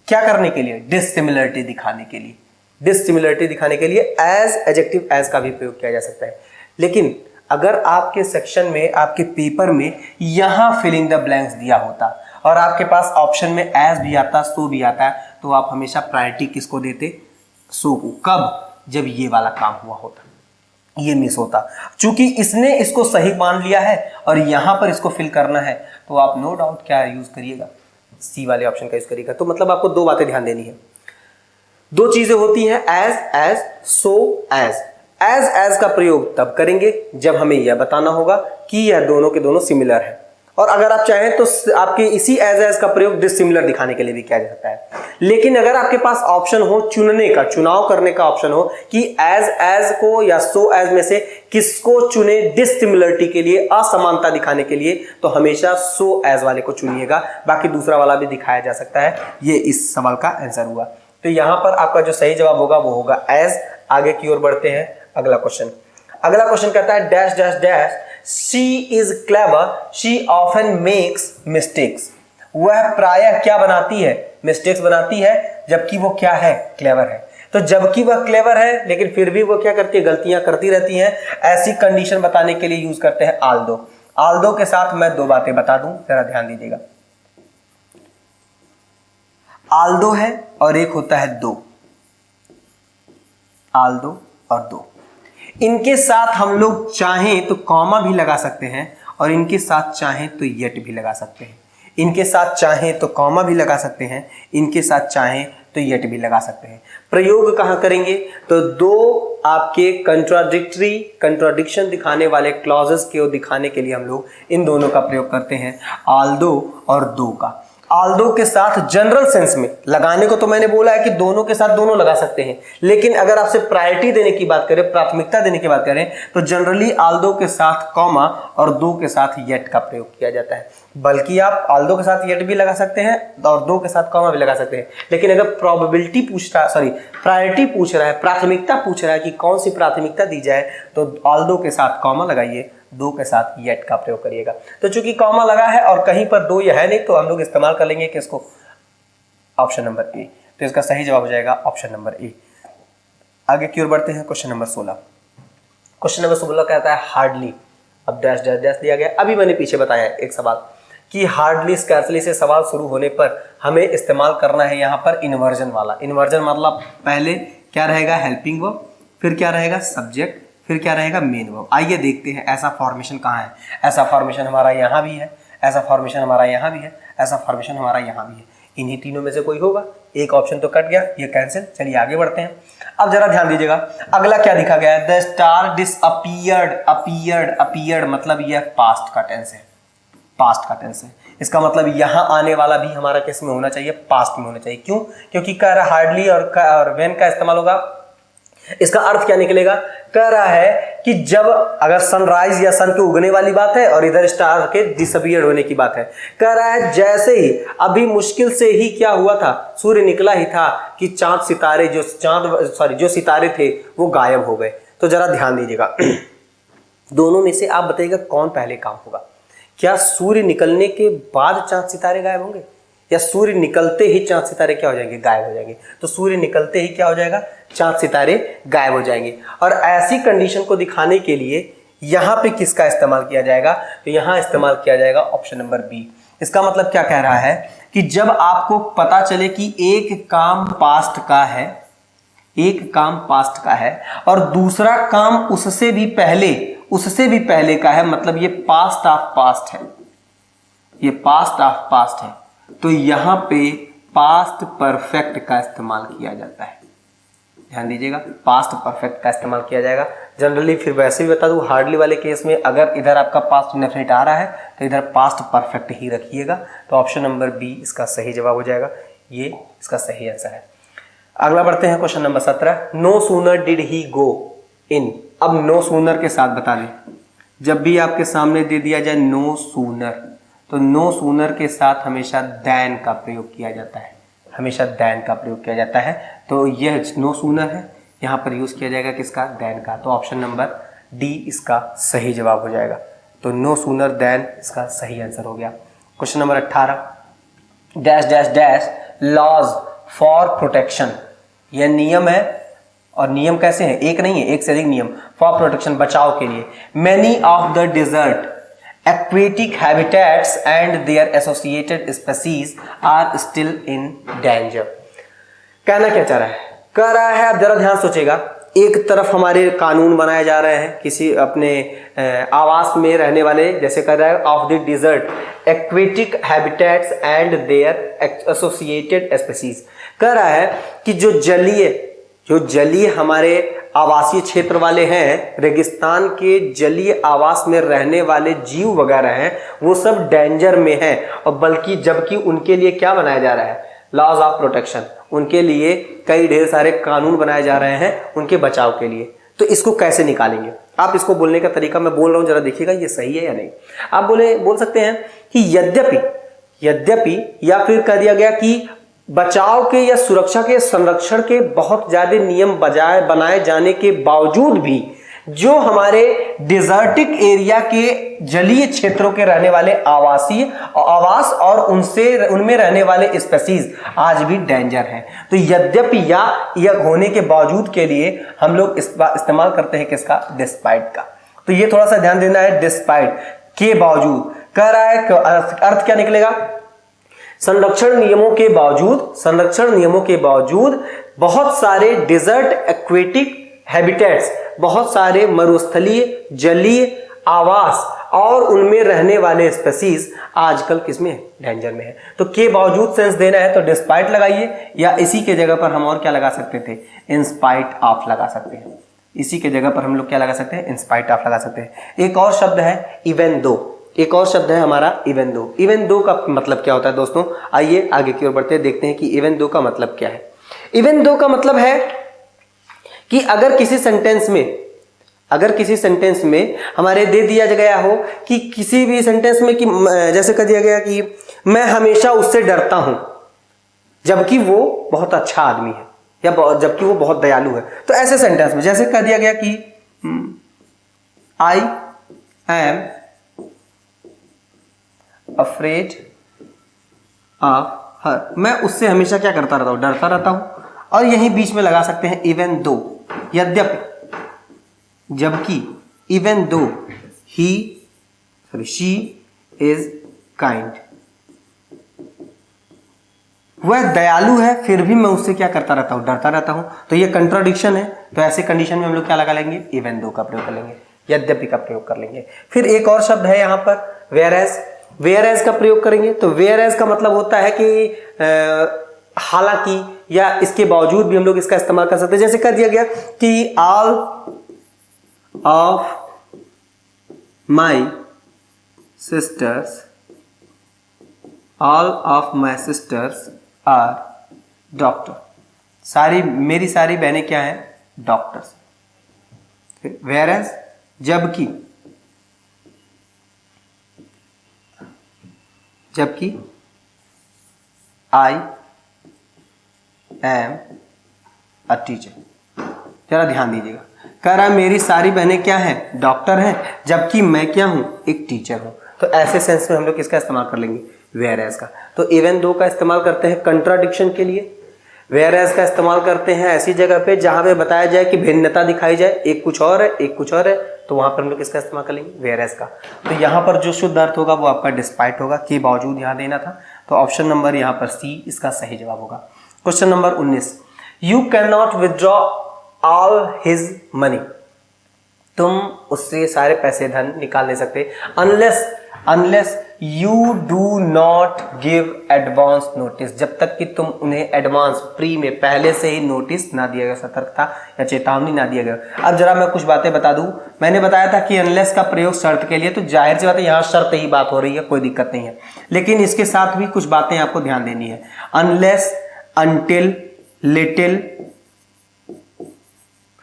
क्या करने के लिए? डिसिमिलरिटी दिखाने के लिए। डिसिमिलरिटी दिखाने के लिए एज, एडजेक्टिव एज का भी प्रयोग किया जा सकता है। लेकिन अगर आपके सेक्शन में, आपके पेपर में यहां फिलिंग द ब्लैंक्स दिया होता और आपके पास ऑप्शन में एज भी आता, सो भी आता है, तो आप हमेशा प्रायोरिटी किसको देते? सो को। कब? जब ये वाला काम हुआ होता, ये मिस होता। चूंकि इसने इसको सही मान लिया है और यहां पर इसको फिल करना है, तो आप नो डाउट क्या यूज करिएगा? सी वाले ऑप्शन का यूज करिएगा। तो मतलब आपको दो बातें ध्यान देनी है, दो चीजें होती हैं, एज, सो, एज का प्रयोग तब करेंगे जब हमें यह बताना होगा कि यह दोनों के दोनों सिमिलर है। और अगर आप चाहें तो आपके इसी एज का प्रयोग डिसिमिलर दिखाने के लिए भी किया जा सकता है। लेकिन अगर आपके पास ऑप्शन हो चुनने का, चुनाव करने का ऑप्शन हो कि एज को या सो एज में से किसको चुने डिसिमिलरिटी के लिए, असमानता दिखाने के लिए, तो हमेशा सो एज वाले को चुनिएगा। बाकी दूसरा वाला भी दिखाया जा सकता है। ये इस सवाल का आंसर हुआ। तो यहां पर आपका जो सही जवाब होगा वो होगा एज। आगे की ओर बढ़ते हैं। अगला क्वेश्चन कहता है dash dash dash, she is clever, she often makes mistakes. वह प्रायः क्या बनाती है? मिस्टेक्स बनाती है, जबकि वो क्या है? क्लेवर है। तो जबकि वह क्लेवर है लेकिन फिर भी वो क्या करती है? गलतियां करती रहती हैं। ऐसी कंडीशन बताने के लिए यूज करते हैं आल्दो। आल्दो के साथ मैं दो बातें बता दूं, जरा ध्यान दीजिएगा। आल्दो है और एक होता है दो। आल्दो और दो, इनके साथ हम लोग चाहें तो कॉमा भी लगा सकते हैं और इनके साथ चाहें तो येट भी लगा सकते हैं। इनके साथ चाहें तो कॉमा भी लगा सकते हैं, इनके साथ चाहें तो येट भी लगा सकते हैं। प्रयोग कहां करेंगे? तो दो आपके कंट्राडिक्शन दिखाने वाले क्लॉजेस को दिखाने के लिए हम लोग इन दोनों का प्रयोग करते हैं, आल्दो और दो का। आल्दो के साथ जनरल सेंस में लगाने को तो मैंने बोला है कि दोनों के साथ दोनों लगा सकते हैं, लेकिन अगर आपसे प्रायोरिटी देने की बात करें, प्राथमिकता देने की बात करें, तो जनरली आल्दो के साथ कॉमा और दो के साथ येट का प्रयोग किया जाता है। बल्कि आप आल्दो के साथ येट भी लगा सकते हैं और दो के साथ कॉमा भी लगा सकते हैं। लेकिन अगर प्रोबेबिलिटी पूछ रहा, सॉरी, प्रायोरिटी पूछ रहा है, प्राथमिकता पूछ रहा है कि कौन सी प्राथमिकता दी जाए, तो आल्दो के साथ कॉमा लगाइए, दो के साथ येट का प्रयोग करिएगा। तो चूंकि कॉमा लगा है और कहीं पर दो ये है नहीं, तो हम लोग इस्तेमाल कर लेंगे किसको? Option number A. तो इसका सही जवाब हो जाएगा ऑप्शन नंबर ए। आगे की ओर बढ़ते हैं। Question number 16। क्वेश्चन नंबर 16 कहता है हार्डली। अब डैश डैश डैश दिया गया। अभी मैंने पीछे बताया एक सवाल कि हार्डली स्कैर्सली से सवाल शुरू होने पर हमें इस्तेमाल करना है यहाँ पर इन्वर्जन वाला। इन्वर्जन मतलब पहले क्या रहेगा? हेल्पिंग वर्ब, फिर क्या रहेगा? सब्जेक्ट, फिर क्या रहेगा? Main verb. आइए देखते हैं ऐसा फॉर्मेशन कहाँ है। ऐसा फॉर्मेशन हमारा यहाँ भी है, ऐसा फॉर्मेशन हमारा यहाँ भी है, ऐसा फॉर्मेशन हमारा यहाँ भी है। इन्हीं तीनों में से कोई होगा। एक ऑप्शन तो कट गया, ये कैंसिल। चलिए आगे बढ़ते हैं। अब जरा ध्यान दीजिएगा, अगला क्या लिखा गया है? The star disappeared. अपीयर्ड मतलब यह पास्ट का टेंस है, पास्ट का टेंस है। इसका मतलब यहाँ आने वाला भी हमारा किस में होना चाहिए? पास्ट में होना चाहिए। क्यों? क्योंकि कह रहा हार्डली और व्हेन का इस्तेमाल होगा। इसका अर्थ क्या निकलेगा? कह रहा है कि जब अगर सनराइज या सन के उगने वाली बात है और इधर स्टार के डिसअपीयर होने की बात है, कह रहा है जैसे ही अभी मुश्किल से ही क्या हुआ था, सूर्य निकला ही था कि जो सितारे थे वो गायब हो गए। तो जरा ध्यान दीजिएगा, दोनों में से आप बताइएगा कौन पहले काम होगा? क्या सूर्य निकलने के बाद चांद सितारे गायब होंगे, या सूर्य निकलते ही चांद सितारे क्या हो जाएंगे? गायब हो जाएंगे। तो सूर्य निकलते ही क्या हो जाएगा? चांद सितारे गायब हो जाएंगे। और ऐसी कंडीशन को दिखाने के लिए यहां पे किसका इस्तेमाल किया जाएगा? तो यहां इस्तेमाल किया जाएगा ऑप्शन नंबर बी। इसका मतलब क्या कह रहा है कि जब आपको पता चले कि एक काम पास्ट का है, एक काम पास्ट का है और दूसरा काम उससे भी पहले का है, मतलब ये पास्ट ऑफ पास्ट है, ये पास्ट ऑफ पास्ट है, तो यहां पे पास्ट परफेक्ट का इस्तेमाल किया जाता है। ध्यान दीजिएगा, पास्ट परफेक्ट का इस्तेमाल किया जाएगा। जनरली फिर वैसे भी बता दूं, हार्डली वाले केस में अगर इधर आपका पास्ट इंडेफिनिट आ रहा है तो इधर पास्ट परफेक्ट ही रखिएगा। तो ऑप्शन नंबर बी इसका सही जवाब हो जाएगा, ये इसका सही आंसर है। अगला बढ़ते हैं question number 17। No sooner did he go in. अब नो सूनर के साथ बता दें, जब भी आपके सामने दे दिया जाए नो सूनर, तो नो सूनर के साथ हमेशा देन का प्रयोग किया जाता है, हमेशा देन का प्रयोग किया जाता है। तो यह नो सूनर है, यहाँ पर यूज किया जाएगा किसका, देन का। तो ऑप्शन नंबर डी इसका सही जवाब हो जाएगा। तो नो सूनर देन इसका सही आंसर हो गया। Question number 18। Dash dash dash laws for protection. यह नियम है, और नियम कैसे हैं, एक नहीं है, एक से अधिक नियम फॉर प्रोटेक्शन, बचाव के लिए। Many of the dessert aquatic habitats and their associated species are still in danger। कहना क्या चाह रहा है, कह रहा है, अब जरा ध्यान सोचेगा, एक तरफ हमारे कानून बनाए जा रहे हैं किसी अपने आवास में रहने वाले, जैसे कह रहा है of the desert aquatic habitats and their associated species. कह रहा है कि जो जलीय हमारे आवासीय क्षेत्र वाले हैं, रेगिस्तान के जलीय आवास में रहने वाले जीव वगैरह हैं, वो सब डेंजर में हैं। और बल्कि जबकि उनके लिए क्या बनाया जा रहा है, लॉज ऑफ प्रोटेक्शन, उनके लिए कई ढेर सारे कानून बनाए जा रहे हैं उनके बचाव के लिए। तो इसको कैसे निकालेंगे, आप इसको बोलने का तरीका मैं बोल रहा हूं, जरा देखिएगा ये सही है या नहीं। आप बोल सकते हैं कि यद्यपि या फिर कह दिया गया कि बचाव के या सुरक्षा के संरक्षण के बहुत ज्यादा नियम बनाए जाने के बावजूद भी जो हमारे डिजर्टिक एरिया के जलीय क्षेत्रों के रहने वाले आवास और उनमें रहने वाले स्पीसीज आज भी डेंजर हैं। तो यद्यपि या यह होने के बावजूद के लिए हम लोग इस्तेमाल करते हैं किसका, डिस्पाइट का। तो ये थोड़ा सा ध्यान देना है, डिस्पाइट के बावजूद। कह रहा है अर्थ क्या निकलेगा, संरक्षण नियमों के बावजूद बहुत सारे डिजर्ट एक्वेटिक हैबिटेट्स, बहुत सारे मरुस्थलीय जलीय आवास और उनमें रहने वाले स्पीसीज आजकल किसमें, डेंजर में है। तो के बावजूद सेंस देना है तो डिस्पाइट लगाइए, या इसी के जगह पर हम और क्या लगा सकते थे, इंस्पाइट ऑफ लगा सकते हैं। इसी के जगह पर हम लोग क्या लगा सकते हैं, इंस्पाइट ऑफ लगा सकते हैं। एक और शब्द है इवन दो, एक और शब्द है हमारा इवन दो। इवन दो का मतलब क्या होता है दोस्तों, आइए आगे की ओर बढ़ते हैं, देखते हैं कि इवन दो का मतलब क्या है। इवन दो का मतलब है कि अगर किसी सेंटेंस में हमारे दे दिया गया हो कि किसी भी सेंटेंस में कि जैसे कह दिया गया कि मैं हमेशा उससे डरता हूं जबकि वो बहुत अच्छा आदमी है, या जबकि वो बहुत दयालु है। तो ऐसे सेंटेंस में जैसे कह दिया गया कि I am afraid of her, मैं उससे हमेशा क्या करता रहता हूं, डरता रहता हूं। और यहीं बीच में लगा सकते हैं इवन दो, यद्यपि, जबकि, even though she is kind, वह दयालु है फिर भी मैं उससे क्या करता रहता हूं, डरता रहता हूं। तो ये कंट्राडिक्शन है, तो ऐसे कंडीशन में हम लोग क्या लगा लेंगे, इवन दो का प्रयोग कर लेंगे, यद्यपि का प्रयोग कर लेंगे। फिर एक और शब्द है यहां पर वेयरएज का प्रयोग करेंगे। तो वेयरएज का मतलब होता है कि हालांकि या इसके बावजूद भी हम लोग इसका इस्तेमाल कर सकते हैं। जैसे कह दिया गया कि all of my sisters are doctor, मेरी सारी बहनें क्या हैं, डॉक्टर्स। वेयरएज जबकि आई एम अ टीचर। जरा ध्यान दीजिएगा, कह रहा है मेरी सारी बहनें क्या हैं, डॉक्टर हैं, जबकि मैं क्या हूं, एक टीचर हूं। तो ऐसे सेंस में हम लोग किसका इस्तेमाल कर लेंगे, वेयरएज का। तो इवन दो का इस्तेमाल करते हैं कंट्राडिक्शन के लिए, वेयरएज का इस्तेमाल करते हैं ऐसी जगह पे जहां पे बताया जाए कि भिन्नता दिखाई जाए, एक कुछ और है एक कुछ और है, तो वहां पर हम लोग किसका इस्तेमाल करेंगे, वेयरएज का। तो यहाँ पर जो शुद्ध अर्थ होगा वो आपका डिस्पाइट होगा, के बावजूद यहाँ देना था। तो ऑप्शन नंबर यहाँ पर सी इसका सही जवाब होगा। Question number 19, you can not withdraw all his money, तुम उससे सारे पैसे धन निकाल नहीं सकते unless you do not give advance notice, जब तक कि तुम उन्हें एडवांस प्री में पहले से ही नोटिस ना दिया गया, सतर्कता या चेतावनी ना दिया गया। अब जरा मैं कुछ बातें बता दूं। मैंने बताया था कि अनलेस का प्रयोग शर्त के लिए, तो जाहिर सी बात है यहाँ शर्त ही बात हो रही है, कोई दिक्कत नहीं है, लेकिन इसके साथ भी कुछ बातें आपको ध्यान देनी है। Unless, until, little,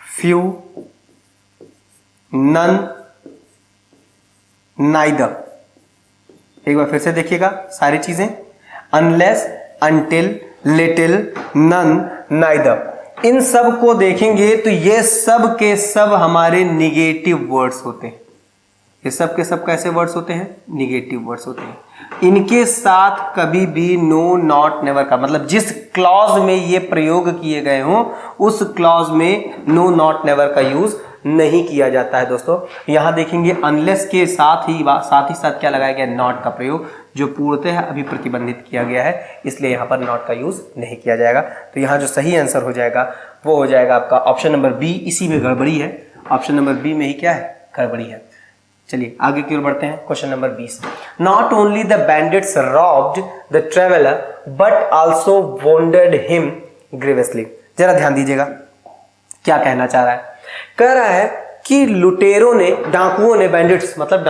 few, none, neither. एक बार फिर से देखिएगा सारी चीजें, unless, until, little, none, neither. इन सब को देखेंगे तो ये सब के सब हमारे निगेटिव वर्ड्स होते हैं। ये सब के सब कैसे वर्ड्स होते हैं? निगेटिव वर्ड्स होते हैं। इनके साथ कभी भी नो, नॉट, नेवर का मतलब जिस क्लॉज में ये प्रयोग किए गए हों उस क्लॉज में नो, नॉट, नेवर का यूज नहीं किया जाता है दोस्तों। यहां देखेंगे अनलेस के साथ ही साथ क्या लगाया गया? नॉट का प्रयोग, जो पूर्णतः अभी प्रतिबंधित किया गया है, इसलिए यहां पर नॉट का यूज नहीं किया जाएगा। तो यहां जो सही आंसर हो जाएगा वो हो जाएगा आपका ऑप्शन नंबर बी। इसी में गड़बड़ी है, ऑप्शन नंबर बी में ही क्या है? गड़बड़ी है। चलिए आगे की ओर बढ़ते हैं। Question number 20, not only the bandits robbed the traveller but also wounded him grievously. जरा ध्यान दीजिएगा क्या कहना चाह रहा है। कह रहा है कि लुटेरों ने, डाकुओं ने, बैंडिट्स मतलब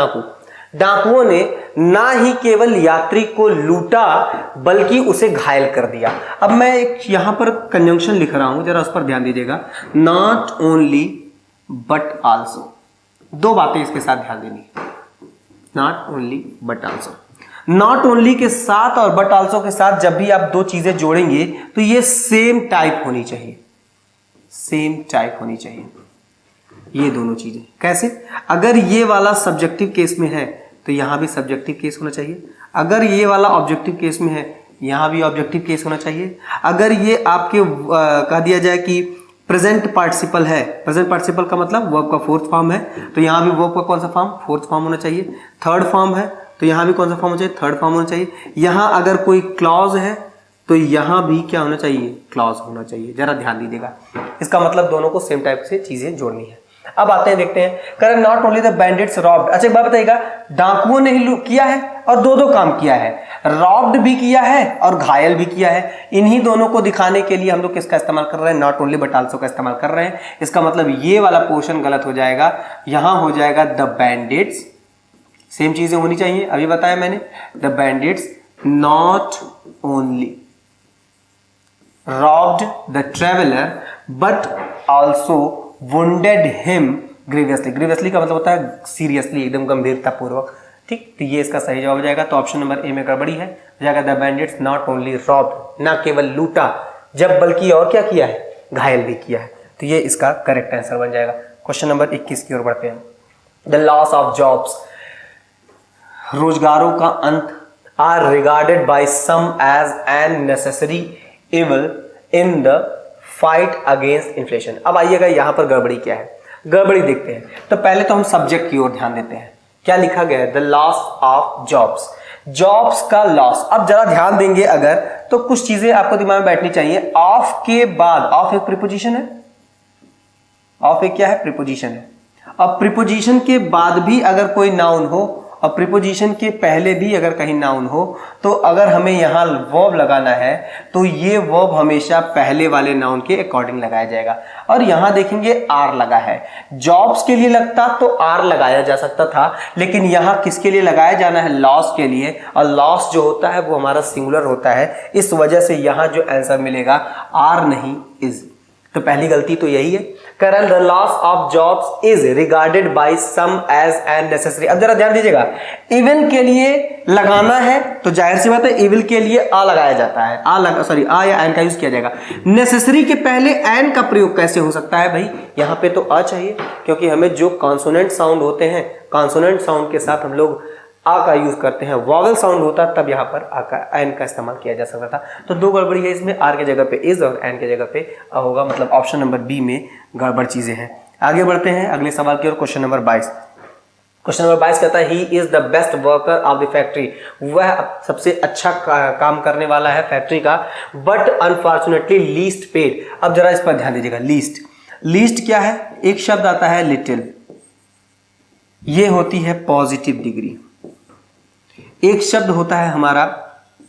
डाकुओं ने ना ही केवल यात्री को लूटा बल्कि उसे घायल कर दिया। अब मैं एक यहां पर कंजंक्शन लिख रहा हूं, जरा उस पर ध्यान दीजिएगा। नॉट ओनली बट आल्सो, दो बातें इसके साथ ध्यान देनी। Not only but also, not only के साथ और बट आल्सो के साथ जब भी आप दो चीजें जोड़ेंगे तो ये सेम टाइप होनी चाहिए, सेम टाइप होनी चाहिए ये दोनों चीजें। कैसे? अगर ये वाला सब्जेक्टिव केस में है तो यहां भी सब्जेक्टिव केस होना चाहिए, अगर ये वाला ऑब्जेक्टिव केस में है यहां भी ऑब्जेक्टिव केस होना चाहिए, अगर ये आपके कह दिया जाए कि प्रेजेंट पार्टिसिपल है, प्रेजेंट पार्टिसिपल का मतलब वर्ब का फोर्थ फॉर्म है, तो यहां भी वर्ब का कौन सा फॉर्म? फोर्थ फॉर्म होना चाहिए। थर्ड फॉर्म है तो यहां भी कौन सा फॉर्म होना चाहिए? थर्ड फॉर्म होना चाहिए। यहां अगर कोई क्लॉज है तो यहां भी क्या होना चाहिए? क्लॉज होना चाहिए। जरा ध्यान दीजिएगा, इसका मतलब दोनों को सेम टाइप से चीजें जोड़नी है। अब आते हैं, देखते हैं। करें not only the bandits robbed. अच्छा एक बात बताइएगा, डाकुओं ने ही किया है और दो काम किया है, रॉब्ड भी किया है और घायल भी किया है। इन्हीं दोनों को दिखाने के लिए हम लोग किसका इस्तेमाल कर रहे हैं? नॉट ओनली बट आल्सो का इस्तेमाल कर रहे हैं। इसका मतलब ये वाला पोर्शन गलत हो जाएगा, यहां हो जाएगा द बैंडिट्स। सेम चीजें होनी चाहिए, अभी बताया मैंने। The bandits not only robbed the traveler but also wounded him grievously। grievously का मतलब होता है सीरियसली, एकदम गंभीरता पूर्वक। ठीक, तो ये इसका सही जवाब हो जाएगा। तो ऑप्शन नंबर ए में गड़बड़ी है, जाएगा the bandits not only robbed, ना केवल लूटा जब बल्कि और क्या किया है? घायल भी किया है। तो ये इसका करेक्ट आंसर बन जाएगा। क्वेश्चन नंबर 21 की ओर बढ़ते हैं। द लॉस ऑफ जॉब्स, रोजगारों का अंत, are regarded by some as an necessary evil in the fight against inflation. अब आइएगा यहां पर गड़बड़ी क्या है, गड़बड़ी देखते हैं। तो पहले तो हम सब्जेक्ट की ओर ध्यान देते हैं। क्या लिखा गया है? The loss of jobs, jobs का लॉस। अब जरा ध्यान देंगे अगर, तो कुछ चीजें आपको दिमाग में बैठनी चाहिए। ऑफ के बाद, ऑफ एक प्रीपोजिशन है, ऑफ एक क्या है? प्रीपोजिशन है। अब प्रीपोजिशन के बाद भी अगर कोई नाउन हो और प्रीपोजिशन के पहले भी अगर कहीं नाउन हो, तो अगर हमें यहां वर्ब लगाना है तो ये वर्ब हमेशा पहले वाले नाउन के अकॉर्डिंग लगाया जाएगा। और यहां देखेंगे आर लगा है, जॉब्स के लिए लगता तो आर लगाया जा सकता था, लेकिन यहां किसके लिए लगाया जाना है? लॉस के लिए। और लॉस जो होता है वो हमारा सिंगुलर होता है, इस वजह से यहां जो आंसर मिलेगा आर नहीं इज। तो पहली गलती तो यही है। करल the loss of jobs is regarded by some as an necessary. अब जरा ध्यान दीजिएगा, इवन के लिए लगाना है तो जाहिर सी बात है इविल के लिए आ लगाया जाता है, आ या एन का यूज किया जाएगा। नेसेसरी के पहले एन का प्रयोग कैसे हो सकता है भाई? यहां पे तो आ चाहिए, क्योंकि हमें जो कॉन्सोनेंट साउंड होते हैं, कॉन्सोनेंट साउंड के साथ हम लोग आ का यूज करते हैं। वॉवल साउंड होता तब यहां पर आ का, एन का इस्तेमाल किया जा सकता था। तो दो गड़बड़ी है इसमें, आर के जगह पे इज और एन के जगह पे आ होगा, मतलब ऑप्शन नंबर बी में गड़बड़ चीजें हैं। आगे बढ़ते हैं अगले सवाल की ओर। क्वेश्चन नंबर 22, क्वेश्चन नंबर 22 कहता है he is the best worker of the factory, वह सबसे अच्छा काम करने वाला है फैक्ट्री का, बट अनफॉर्चुनेटली लीस्ट पेड। अब जरा इस पर ध्यान दीजिएगा, लीस्ट, लीस्ट क्या है? एक शब्द आता है लिटिल, ये होती है पॉजिटिव डिग्री, एक शब्द होता है हमारा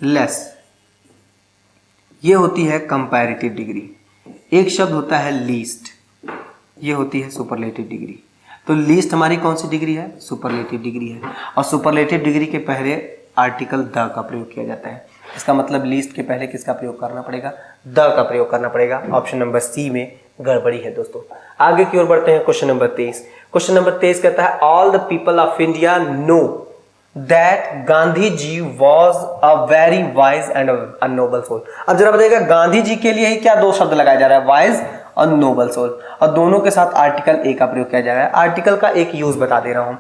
लेस, ये होती है कंपैरेटिव डिग्री। एक शब्द होता है लीस्ट, ये होती है सुपरलेटिव डिग्री। तो लीस्ट हमारी कौन सी डिग्री है? सुपरलेटिव डिग्री है। और सुपरलेटिव डिग्री के पहले आर्टिकल द का प्रयोग किया जाता है। इसका मतलब लीस्ट के पहले किसका प्रयोग करना पड़ेगा? द का प्रयोग करना पड़ेगा। ऑप्शन नंबर सी में गड़बड़ी है दोस्तों। आगे की ओर बढ़ते हैं। Question number 23। क्वेश्चन नंबर 23 कहता है all the people of India know that Gandhi ji was a very wise and a noble soul. अब जरा बताइएगा, गांधी जी के लिए ही क्या दो शब्द लगाया जा रहा है? वाइज और नोबल सोल, और दोनों के साथ आर्टिकल ए का प्रयोग किया जा रहा है। आर्टिकल का एक यूज बता दे रहा हूं।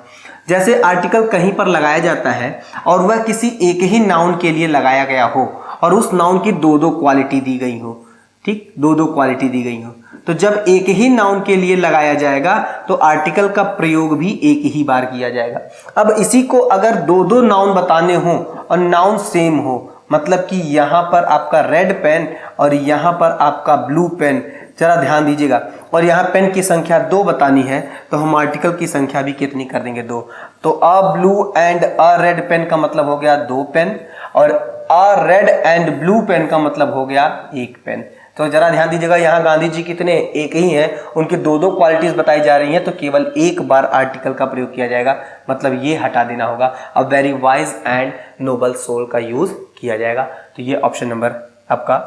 जैसे आर्टिकल कहीं पर लगाया जाता है और वह किसी एक ही नाउन के लिए लगाया गया हो और उस नाउन की दो दो क्वालिटी दी गई हो, ठीक, दो दो क्वालिटी दी गई हो, तो जब एक ही नाउन के लिए लगाया जाएगा तो आर्टिकल का प्रयोग भी एक ही बार किया जाएगा। अब इसी को अगर दो दो नाउन बताने हो और नाउन सेम हो, मतलब कि यहां पर आपका रेड पेन और यहां पर आपका ब्लू पेन, जरा ध्यान दीजिएगा, और यहाँ पेन की संख्या 2 बतानी है, तो हम आर्टिकल की संख्या भी कितनी कर देंगे? 2। तो a blue and a red pen का मतलब हो गया 2 पेन, और a red and blue pen का मतलब हो गया 1 पेन। तो जरा ध्यान दीजिएगा, यहाँ गांधी जी कितने? एक ही हैं, उनकी दो दो क्वालिटीज बताई जा रही हैं, तो केवल एक बार आर्टिकल का प्रयोग किया जाएगा, मतलब ये हटा देना होगा। अब very wise and noble soul का यूज किया जाएगा। तो ये ऑप्शन नंबर आपका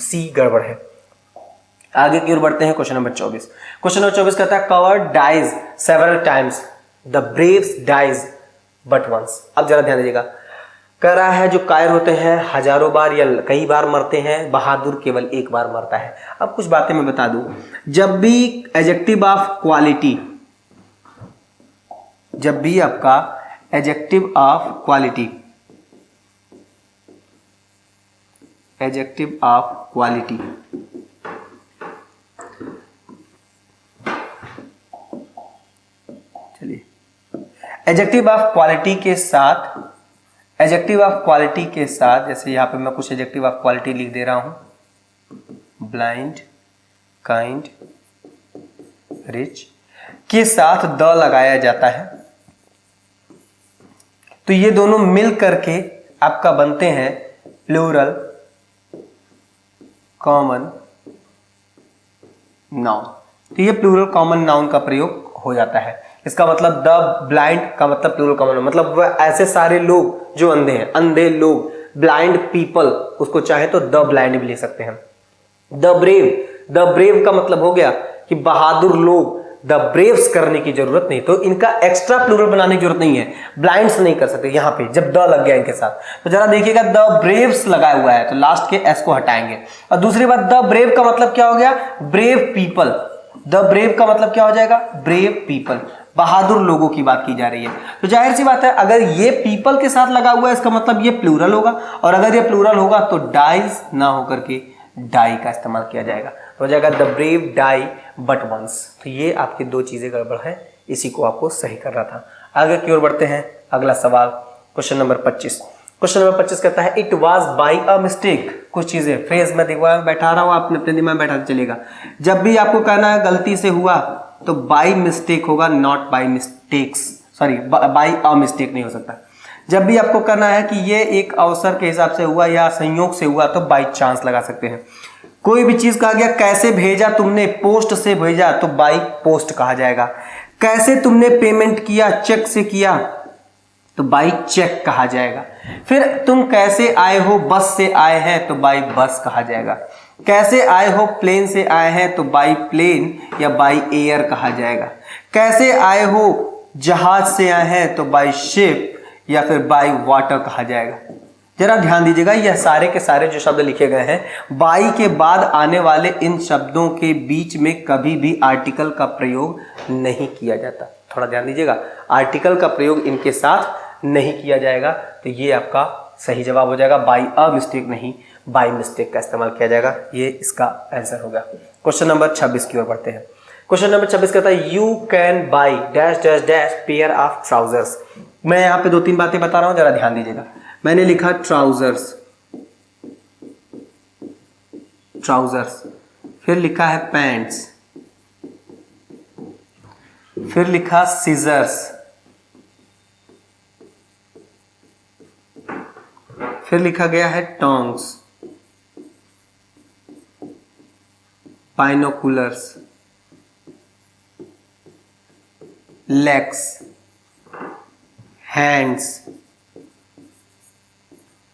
सी गड़बड़ है। आगे की ओर बढ़ते हैं। Question number 24। क्वेश्चन नंबर 24 कहता है coward dies several times, the braves dies but once. अब जरा ध्यान दीजिएगा, कह रहा है जो कायर होते हैं हजारों बार या कई बार मरते हैं, बहादुर केवल एक बार मरता है। अब कुछ बातें मैं बता दूं, जब भी एडजेक्टिव ऑफ क्वालिटी, जब भी आपका adjective of quality, adjective of quality adjective of quality के साथ, एडजेक्टिव ऑफ क्वालिटी के साथ, जैसे यहां पे मैं कुछ एडजेक्टिव ऑफ क्वालिटी लिख दे रहा हूं, ब्लाइंड, काइंड, रिच, के साथ द लगाया जाता है, तो ये दोनों मिल करके आपका बनते हैं प्लूरल कॉमन नाउन। तो ये प्लूरल कॉमन नाउन का प्रयोग हो जाता है। इसका मतलब द ब्लाइंड का मतलब प्लूरल कॉमन, मतलब वह ऐसे सारे लोग जो अंधे हैं, अंधे लोग, ब्लाइंड पीपल, उसको चाहे तो द ब्लाइंड भी ले सकते हैं। द ब्रेव, द ब्रेव का मतलब हो गया कि बहादुर लोग, द ब्रेव्स करने की जरूरत नहीं, तो इनका एक्स्ट्रा प्लूरल बनाने की जरूरत नहीं है, ब्लाइंड्स नहीं कर सकते यहां पे जब द लग गया इनके साथ। तो जरा देखिएगा, द ब्रेव्स लगाया हुआ है तो लास्ट के एस को हटाएंगे। और दूसरी बात, द ब्रेव का मतलब क्या हो गया? Brave people. द ब्रेव का मतलब क्या हो जाएगा? ब्रेव पीपल, बहादुर लोगों की बात की जा रही है। तो जाहिर सी बात है, अगर ये पीपल के साथ लगा हुआ है इसका मतलब ये प्लूरल होगा, और अगर ये प्लूरल होगा तो डाइज ना होकर के डाई का इस्तेमाल किया जाएगा, तो हो जाएगा the brave die but once. तो ये आपकी दो चीजें गड़बड़ है, इसी को आपको सही करना था। आगे की ओर बढ़ते हैं। अगला सवाल क्वेश्चन नंबर 25। क्वेश्चन नंबर 25 कहता है it was by a mistake. कुछ चीजें फ्रेज में दिमाग बैठा रहा हूं, आपने अपने दिमाग में बैठा चलेगा। जब भी आपको कहना है गलती से हुआ तो बाई मिस्टेक होगा, not by mistakes, sorry by a mistake नहीं हो सकता। जब भी आपको करना है कि ये एक अवसर के हिसाब से हुआ या संयोग से हुआ तो बाई चांस लगा सकते हैं। कोई भी चीज कहा गया, कैसे भेजा तुमने, पोस्ट से भेजा तो बाई पोस्ट कहा जाएगा। कैसे तुमने पेमेंट किया, चेक से किया तो बाई चेक कहा जाएगा। फिर तुम कैसे आए हो, बस से आए हैं तो बाई बस कहा जाएगा। कैसे आए हो, प्लेन से आए हैं तो बाई प्लेन या बाई एयर कहा जाएगा। कैसे आए हो, जहाज से आए हैं तो बाई शिप या फिर बाई वाटर कहा जाएगा। जरा ध्यान दीजिएगा, यह सारे के सारे जो शब्द लिखे गए हैं, बाई के बाद आने वाले इन शब्दों के बीच में कभी भी आर्टिकल का प्रयोग नहीं किया जाता। थोड़ा ध्यान दीजिएगा, आर्टिकल का प्रयोग इनके साथ नहीं किया जाएगा, तो ये आपका सही जवाब हो जाएगा। बाई अ मिस्टेक नहीं, बाई मिस्टेक का इस्तेमाल किया जाएगा, ये इसका आंसर होगा। क्वेश्चन नंबर 26 की ओर बढ़ते हैं। क्वेश्चन नंबर 26 कहता है you can buy dash dash dash pair of trousers. मैं यहाँ पे 2-3 बातें बता रहा हूं, जरा ध्यान दीजिएगा। मैंने लिखा ट्राउजर्स, ट्राउजर्स, फिर लिखा है पैंट्स, फिर लिखा सीजर्स, फिर लिखा गया है tongs, binoculars, legs, hands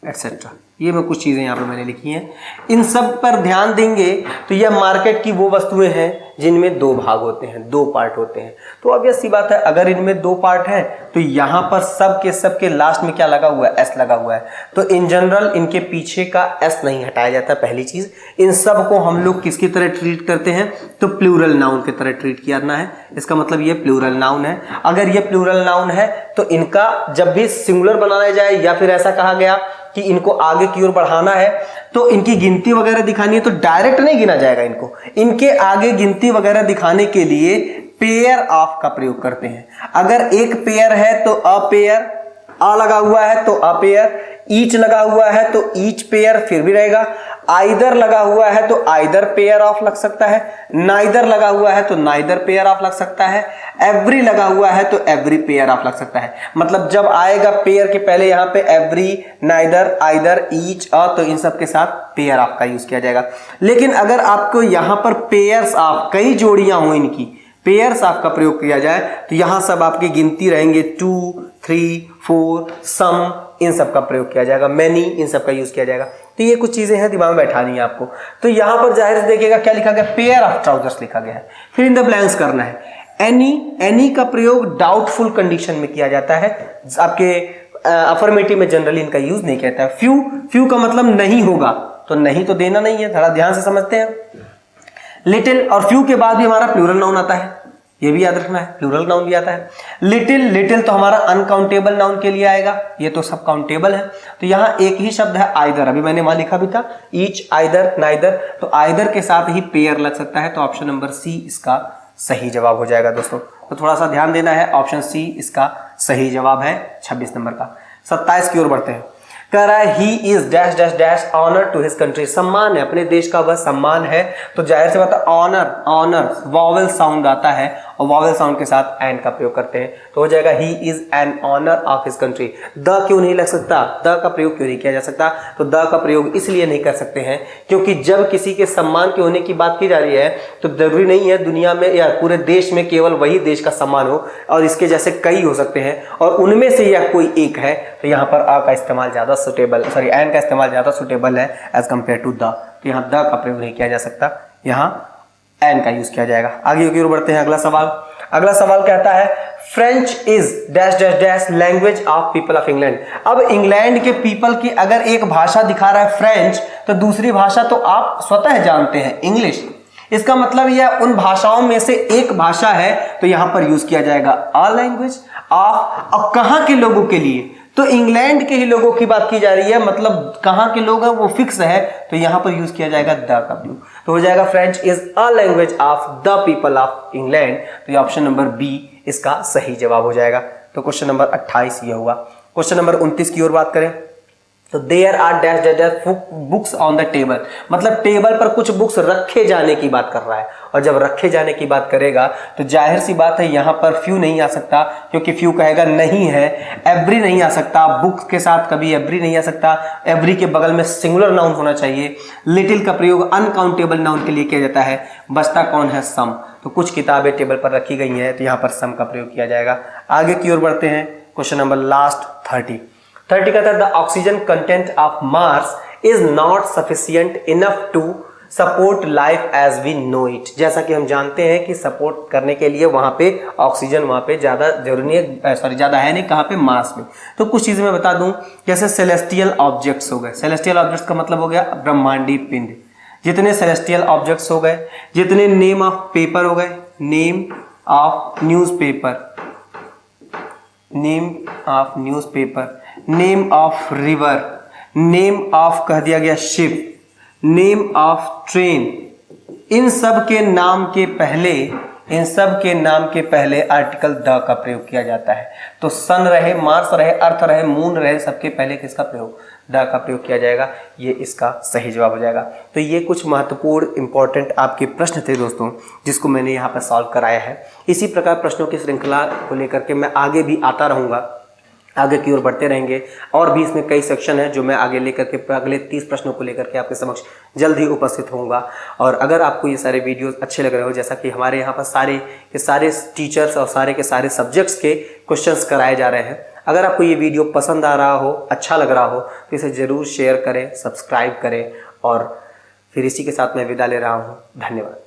etcetera. ये मैं कुछ चीज़ें यहाँ पर मैंने लिखी हैं। इन सब पर ध्यान देंगे तो यह मार्केट की वो वस्तुएं हैं जिनमें दो भाग होते हैं, दो पार्ट होते हैं। तो ऑब्वियस सी बात है, अगर इनमें दो पार्ट हैं तो यहाँ पर सब के लास्ट में क्या लगा हुआ है, एस लगा हुआ है। तो इन जनरल इनके पीछे का एस नहीं हटाया जाता। पहली चीज, इन सब को हम लोग किसकी तरह ट्रीट करते हैं, तो प्लूरल नाउन की तरह ट्रीट करना है। इसका मतलब ये प्लूरल नाउन है। अगर ये प्लूरल नाउन है तो इनका जब भी सिंगुलर बनाया जाए या फिर ऐसा कहा गया कि इनको आगे की ओर बढ़ाना है तो इनकी गिनती वगैरह दिखानी है तो डायरेक्ट नहीं गिना जाएगा इनको। इनके आगे गिनती वगैरह दिखाने के लिए पेयर ऑफ का प्रयोग करते हैं। अगर एक पेयर है तो अ पेयर, आ लगा हुआ है तो अ पेयर, ईच लगा हुआ है तो ईच पेयर फिर भी रहेगा, आइदर लगा हुआ है तो आइदर पेयर ऑफ लग सकता है, नाइदर लगा हुआ है तो नाइदर पेयर ऑफ लग सकता है, एवरी लगा हुआ है तो एवरी पेयर ऑफ लग सकता है। मतलब जब आएगा पेयर के पहले यहां पे एवरी, नाइदर, आइदर, ईच, अ, तो इन सब के साथ पेयर ऑफ का यूज किया जाएगा। लेकिन अगर आपको यहां पर पेयर्स ऑफ, कई जोड़ियां हो इनकी, पेयर्स ऑफ का प्रयोग किया जाए तो यहां सब आपकी गिनती रहेंगे 2, 3, 4, सम, इन सब का प्रयोग किया जाएगा, मैनी, इन सब का यूज किया जाएगा। तो ये कुछ चीजें हैं, दिमाग में बैठानी है आपको। तो यहां पर जाहिर से देखिएगा क्या लिखा गया, पेयर ऑफ ट्राउजर्स लिखा गया है। फिर इन द ब्लैंक्स करना है। एनी का प्रयोग डाउटफुल कंडीशन में किया जाता है। आपके अफर्मेटिव में जनरली इनका यूज नहीं किया जाता है। फ्यू का मतलब नहीं होगा, तो नहीं तो देना नहीं है, थोड़ा ध्यान से समझते हैं। लिटिल और फ्यू के बाद भी हमारा प्लूरल नाउन आता है, ये भी याद रखना है, प्लूरल नाउन भी आता है। लिटिल तो हमारा अनकाउंटेबल नाउन के लिए आएगा, ये तो सब काउंटेबल है। तो यहां एक ही शब्द है आइदर, अभी मैंने वहां लिखा भी था ईच, आइदर, नाइदर, तो आइदर के साथ ही पेयर लग सकता है। तो ऑप्शन नंबर सी इसका सही जवाब हो जाएगा दोस्तों। तो थोड़ा सा ध्यान देना है, ऑप्शन सी इसका सही जवाब है 26 नंबर का। 27 की ओर बढ़ते हैं। कह रहा है he is dash dash dash honour to his country, सम्मान है, अपने देश का वह सम्मान है। तो जाहिर सी बात है ऑनर वॉवेल साउंड आता है और वॉवेल साउंड के साथ एंड का प्रयोग करते हैं, तो हो जाएगा he is an honour of his country. द क्यों नहीं लग सकता, द का प्रयोग क्यों नहीं किया जा सकता, तो द का प्रयोग इसलिए नहीं कर सकते हैं क्योंकि जब किसी के सम्मान के होने की बात की जा रही है तो जरूरी नहीं है दुनिया में या पूरे देश में केवल वही देश का सम्मान हो, और इसके जैसे कई हो सकते हैं और उनमें से यह कोई एक है। तो यहाँ पर आ का इस्तेमाल ज्यादा सुटेबल, सॉरी एन का इस्तेमाल ज्यादा सुटेबल है एज कंपेयर टू द। तो यहाँ द का प्रयोग नहीं किया जा सकता, यहाँ एन का यूज किया जाएगा। आगे की ओर बढ़ते हैं। अगला सवाल कहता है French is dash dash dash language of people of England. अब इंग्लैंड के पीपल की अगर एक भाषा दिखा रहा है फ्रेंच, तो दूसरी भाषा तो आप स्वतः जानते हैं इंग्लिश। इसका मतलब यह उन भाषाओं में से एक भाषा है, तो यहां पर यूज किया जाएगा अ लैंग्वेज ऑफ। अब कहां के लोगों के लिए, तो इंग्लैंड के ही लोगों की बात की जा रही है, मतलब कहां के लोग हैं वो फिक्स है, तो यहां पर यूज किया जाएगा द का प्रयोग। तो हो जाएगा French is a language of the people of England. तो ये ऑप्शन नंबर बी इसका सही जवाब हो जाएगा। तो क्वेश्चन नंबर 28 ये हुआ। क्वेश्चन नंबर 29 की ओर बात करें तो there are dash dash dash books on the table, मतलब टेबल पर कुछ बुक्स रखे जाने की बात कर रहा है। और जब रखे जाने की बात करेगा तो जाहिर सी बात है यहां पर फ्यू नहीं आ सकता, क्योंकि फ्यू कहेगा नहीं है। एवरी नहीं आ सकता, बुक्स के साथ कभी एवरी नहीं आ सकता, एवरी के बगल में सिंगुलर नाउन होना चाहिए। लिटिल का प्रयोग अनकाउंटेबल नाउन के लिए किया जाता है। बचता कौन है, सम। तो कुछ किताबें टेबल पर रखी गई हैं, तो यहां पर सम का प्रयोग किया जाएगा। आगे की ओर बढ़ते हैं। क्वेश्चन नंबर लास्ट 30 कहता है the oxygen content of Mars is not sufficient enough to support life as we know it. जैसा कि हम जानते हैं कि सपोर्ट करने के लिए वहां पे ऑक्सीजन वहां पे ज्यादा जरूरी है, सॉरी ज्यादा है नहीं, कहां पे, मार्स में। तो कुछ चीजें मैं बता दूं, जैसे सेलेस्टियल ऑब्जेक्ट्स हो गए। सेलेस्टियल ऑब्जेक्ट्स का मतलब हो गया ब्रह्मांडीय पिंड। जितने सेलेस्टियल ऑब्जेक्ट्स हो गए, जितने नेम ऑफ पेपर हो गए, name of newspaper, name of newspaper, name of river, name of कह दिया गया शिप, नेम ऑफ ट्रेन, इन सब के नाम के पहले आर्टिकल द का प्रयोग किया जाता है। तो सन रहे, मार्स रहे, अर्थ रहे, मून रहे, सबके पहले किसका प्रयोग, द का प्रयोग किया जाएगा। ये इसका सही जवाब हो जाएगा। तो ये कुछ महत्वपूर्ण इंपॉर्टेंट आपके प्रश्न थे दोस्तों, जिसको मैंने यहाँ पर सॉल्व कराया है। इसी प्रकार प्रश्नों की श्रृंखला को लेकर के मैं आगे भी आता रहूंगा। आगे की ओर बढ़ते रहेंगे। और भी इसमें कई सेक्शन है जो मैं आगे लेकर के अगले 30 प्रश्नों को लेकर के आपके समक्ष जल्द ही उपस्थित होऊंगा। और अगर आपको ये सारे वीडियोस अच्छे लग रहे हो, जैसा कि हमारे यहाँ पर सारे के सारे टीचर्स और सारे के सारे सब्जेक्ट्स के क्वेश्चंस कराए जा रहे हैं, अगर आपको ये वीडियो पसंद आ रहा हो, अच्छा लग रहा हो, तो इसे ज़रूर शेयर करें, सब्सक्राइब करें। और फिर इसी के साथ मैं विदा ले रहा हूँ। धन्यवाद।